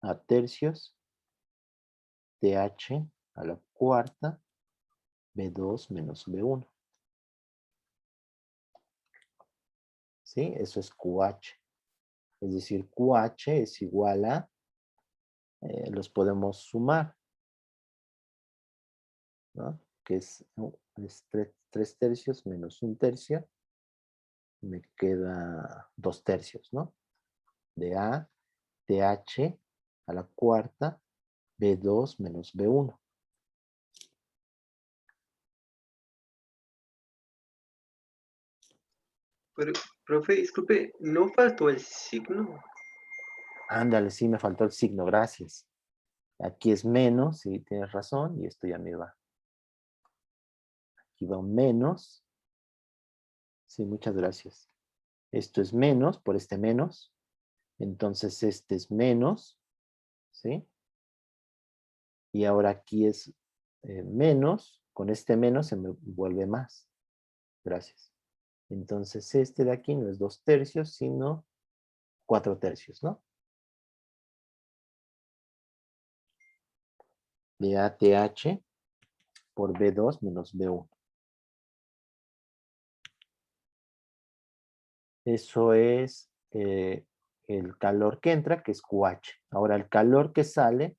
A tercios TH a la cuarta B2 menos B1. ¿Sí? Eso es QH. Es decir, QH es igual a, los podemos sumar, ¿no? Que es 3 tercios menos 1 tercio. Me queda 2 tercios, ¿no? De A, TH a la cuarta, B2 menos B1.
Pero, profe, disculpe, ¿no faltó el signo?
Ándale, sí, me faltó el signo, gracias. Aquí es menos, sí, tienes razón, y esto ya me va. Aquí va un menos. Sí, muchas gracias. Esto es menos, por este menos. Entonces este es menos, ¿sí? Y ahora aquí es menos, con este menos se me vuelve más. Gracias. Entonces este de aquí no es 2 tercios, sino 4 tercios, ¿no? De ATH por B2 menos B1. Eso es el calor que entra, que es QH. Ahora el calor que sale,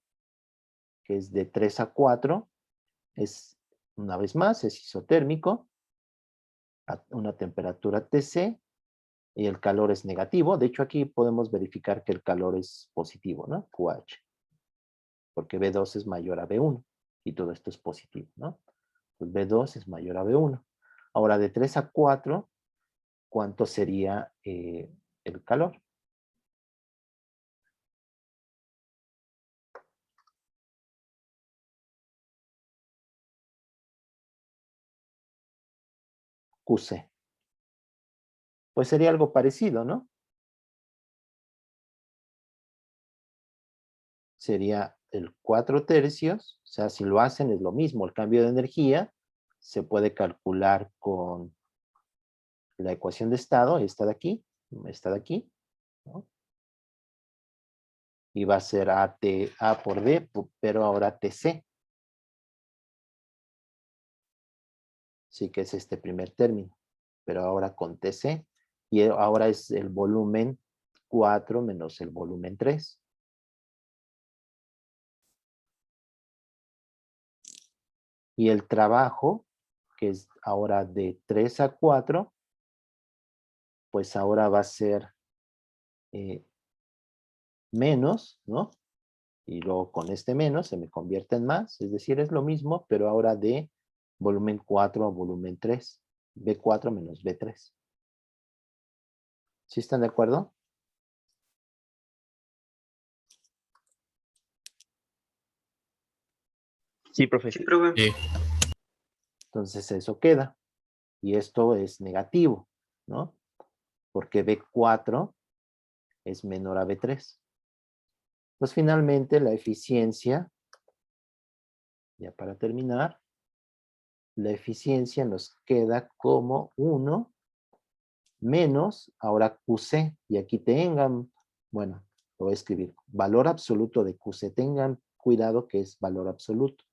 que es de 3 a 4, es, una vez más, es isotérmico, a una temperatura TC, y el calor es negativo. De hecho, aquí podemos verificar que el calor es positivo, ¿no? QH. Porque B2 es mayor a B1, y todo esto es positivo, ¿no? Pues B2 es mayor a B1. Ahora, de 3 a 4, ¿cuánto sería el calor? QC. Pues sería algo parecido, ¿no? Sería el 4 tercios, o sea, si lo hacen es lo mismo, el cambio de energía se puede calcular con la ecuación de estado, esta de aquí, ¿no? Y va a ser A por B, pero ahora TC. Sí que es este primer término, pero ahora con TC. Y ahora es el volumen 4 menos el volumen 3. Y el trabajo, que es ahora de 3 a 4, pues ahora va a ser menos, ¿no? Y luego con este menos se me convierte en más, es decir, es lo mismo, pero ahora de volumen 4 a volumen 3. B4 menos B3. ¿Sí están de acuerdo?
Sí, profe.
Sí, profe.
Sí.
Entonces eso queda. Y esto es negativo, ¿no? Porque B4 es menor a B3. Pues finalmente la eficiencia, ya para terminar, la eficiencia nos queda como 1 menos, ahora QC, y aquí tengan, bueno, lo voy a escribir, valor absoluto de QC, tengan cuidado que es valor absoluto.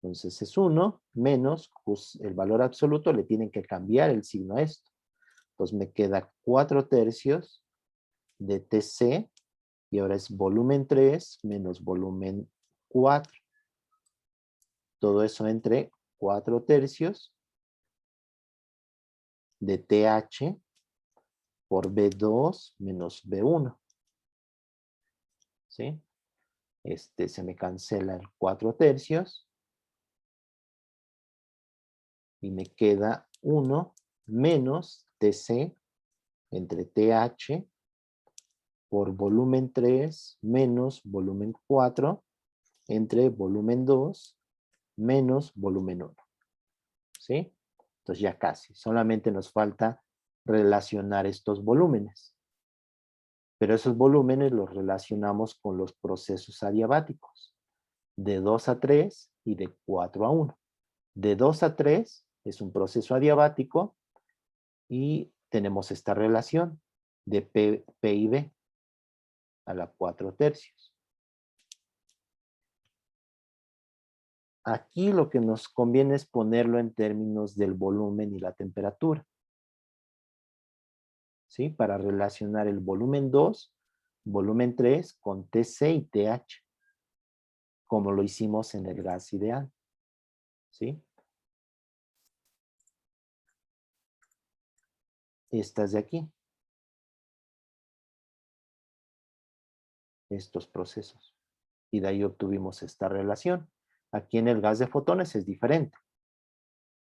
Entonces es 1 menos el valor absoluto, le tienen que cambiar el signo a esto. Entonces me queda 4/3 de TC, y ahora es volumen 3 menos volumen 4. Todo eso entre 4/3 de TH por B2 menos B1. ¿Sí? Se me cancela el 4/3 y me queda 1 menos TC entre TH por volumen 3 menos volumen 4 entre volumen 2 menos volumen 1. ¿Sí? Entonces ya casi. Solamente nos falta relacionar estos volúmenes. Pero esos volúmenes los relacionamos con los procesos adiabáticos. De 2 a 3 y de 4 a 1. De 2 a 3 es un proceso adiabático y tenemos esta relación de P y B a la 4/3. Aquí lo que nos conviene es ponerlo en términos del volumen y la temperatura. ¿Sí? Para relacionar el volumen 2, volumen 3 con TC y TH, como lo hicimos en el gas ideal. ¿Sí? Estas de aquí. Estos procesos. Y de ahí obtuvimos esta relación. Aquí en el gas de fotones es diferente.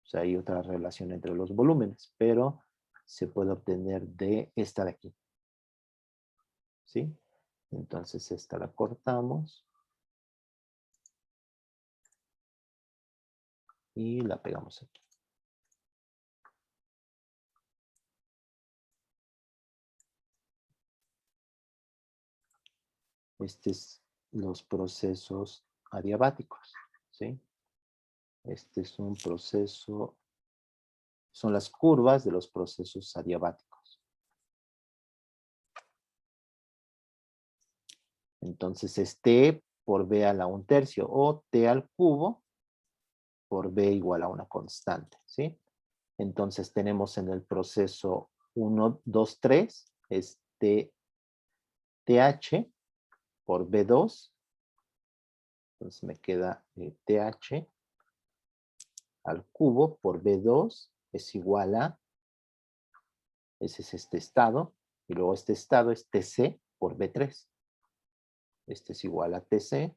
O sea, hay otra relación entre los volúmenes, pero se puede obtener de esta de aquí. ¿Sí? Entonces esta la cortamos. Y la pegamos aquí. Este es los procesos adiabáticos. ¿Sí? Este es un proceso, son las curvas de los procesos adiabáticos. Entonces es T por B a la 1/3 o T al cubo por B igual a una constante. ¿Sí? Entonces tenemos en el proceso 1, 2, 3, es TH por B2. Entonces me queda TH al cubo por B2 es igual a, ese es este estado, y luego este estado es TC por B3. Este es igual a TC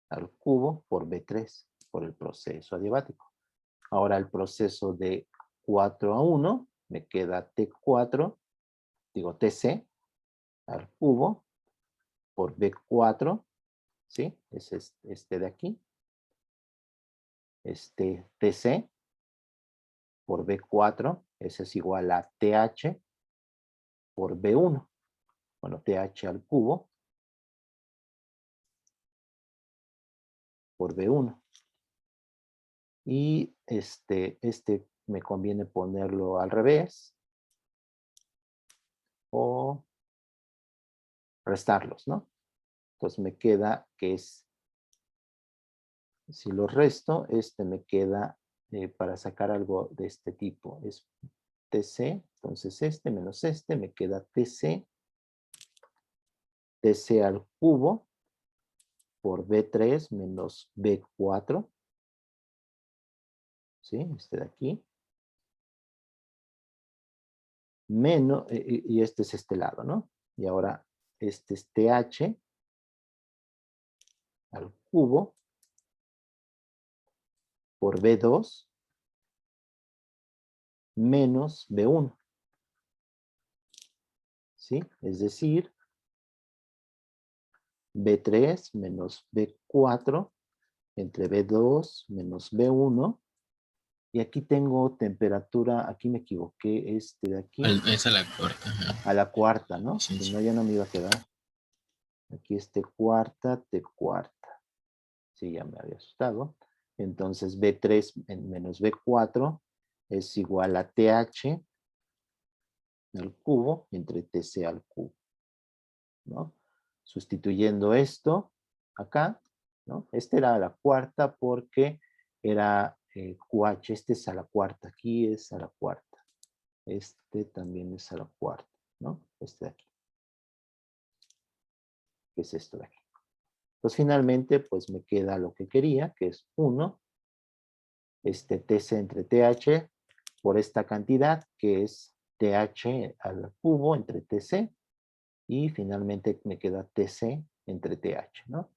al cubo por B3, por el proceso adiabático. Ahora el proceso de 4 a 1, me queda T4, digo TC al cubo por B4, ¿sí? Ese es este de aquí. Este TC por B4, ese es igual a TH por B1. Bueno, TH al cubo por B1. Y este me conviene ponerlo al revés o restarlos, ¿no? Entonces me queda que es, si lo resto, me queda para sacar algo de este tipo, es TC, entonces menos me queda TC al cubo por B3 menos B4, ¿sí? Este de aquí. Menos, y este es este lado, ¿no? Y ahora este es TH al cubo por B2 menos B1. ¿Sí? Es decir, B3 menos B4 entre B2 menos B1. Y aquí tengo temperatura, aquí me equivoqué, de aquí.
Es a la cuarta. Ajá.
A la cuarta, ¿no?
Sí,
Si
sí.
no, ya no me iba a quedar. Aquí es T4, T4. Sí, ya me había asustado. Entonces B3 menos B4 es igual a TH al cubo entre TC al cubo, ¿no? Sustituyendo esto acá, ¿no? Este era la cuarta porque era QH, este es a la cuarta, aquí es a la cuarta. Este también es a la cuarta, ¿no? Este de aquí. ¿Qué es esto de aquí? Pues finalmente, pues me queda lo que quería, que es 1, TC entre TH, por esta cantidad, que es TH al cubo entre TC, y finalmente me queda TC entre TH, ¿no?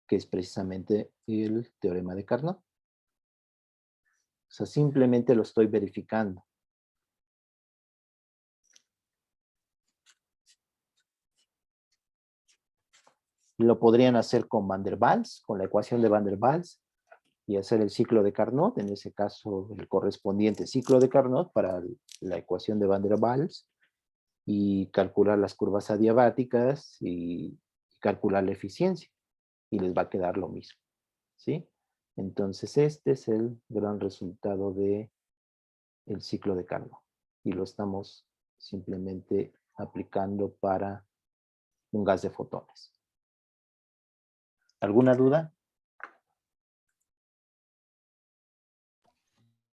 Que es precisamente el teorema de Carnot. O sea, simplemente lo estoy verificando. Lo podrían hacer con Van der Waals, con la ecuación de Van der Waals, y hacer el ciclo de Carnot, en ese caso el correspondiente ciclo de Carnot para la ecuación de Van der Waals, y calcular las curvas adiabáticas y calcular la eficiencia, y les va a quedar lo mismo, ¿sí? Entonces este es el gran resultado de el ciclo de Carnot, y lo estamos simplemente aplicando para un gas de fotones. ¿Alguna duda?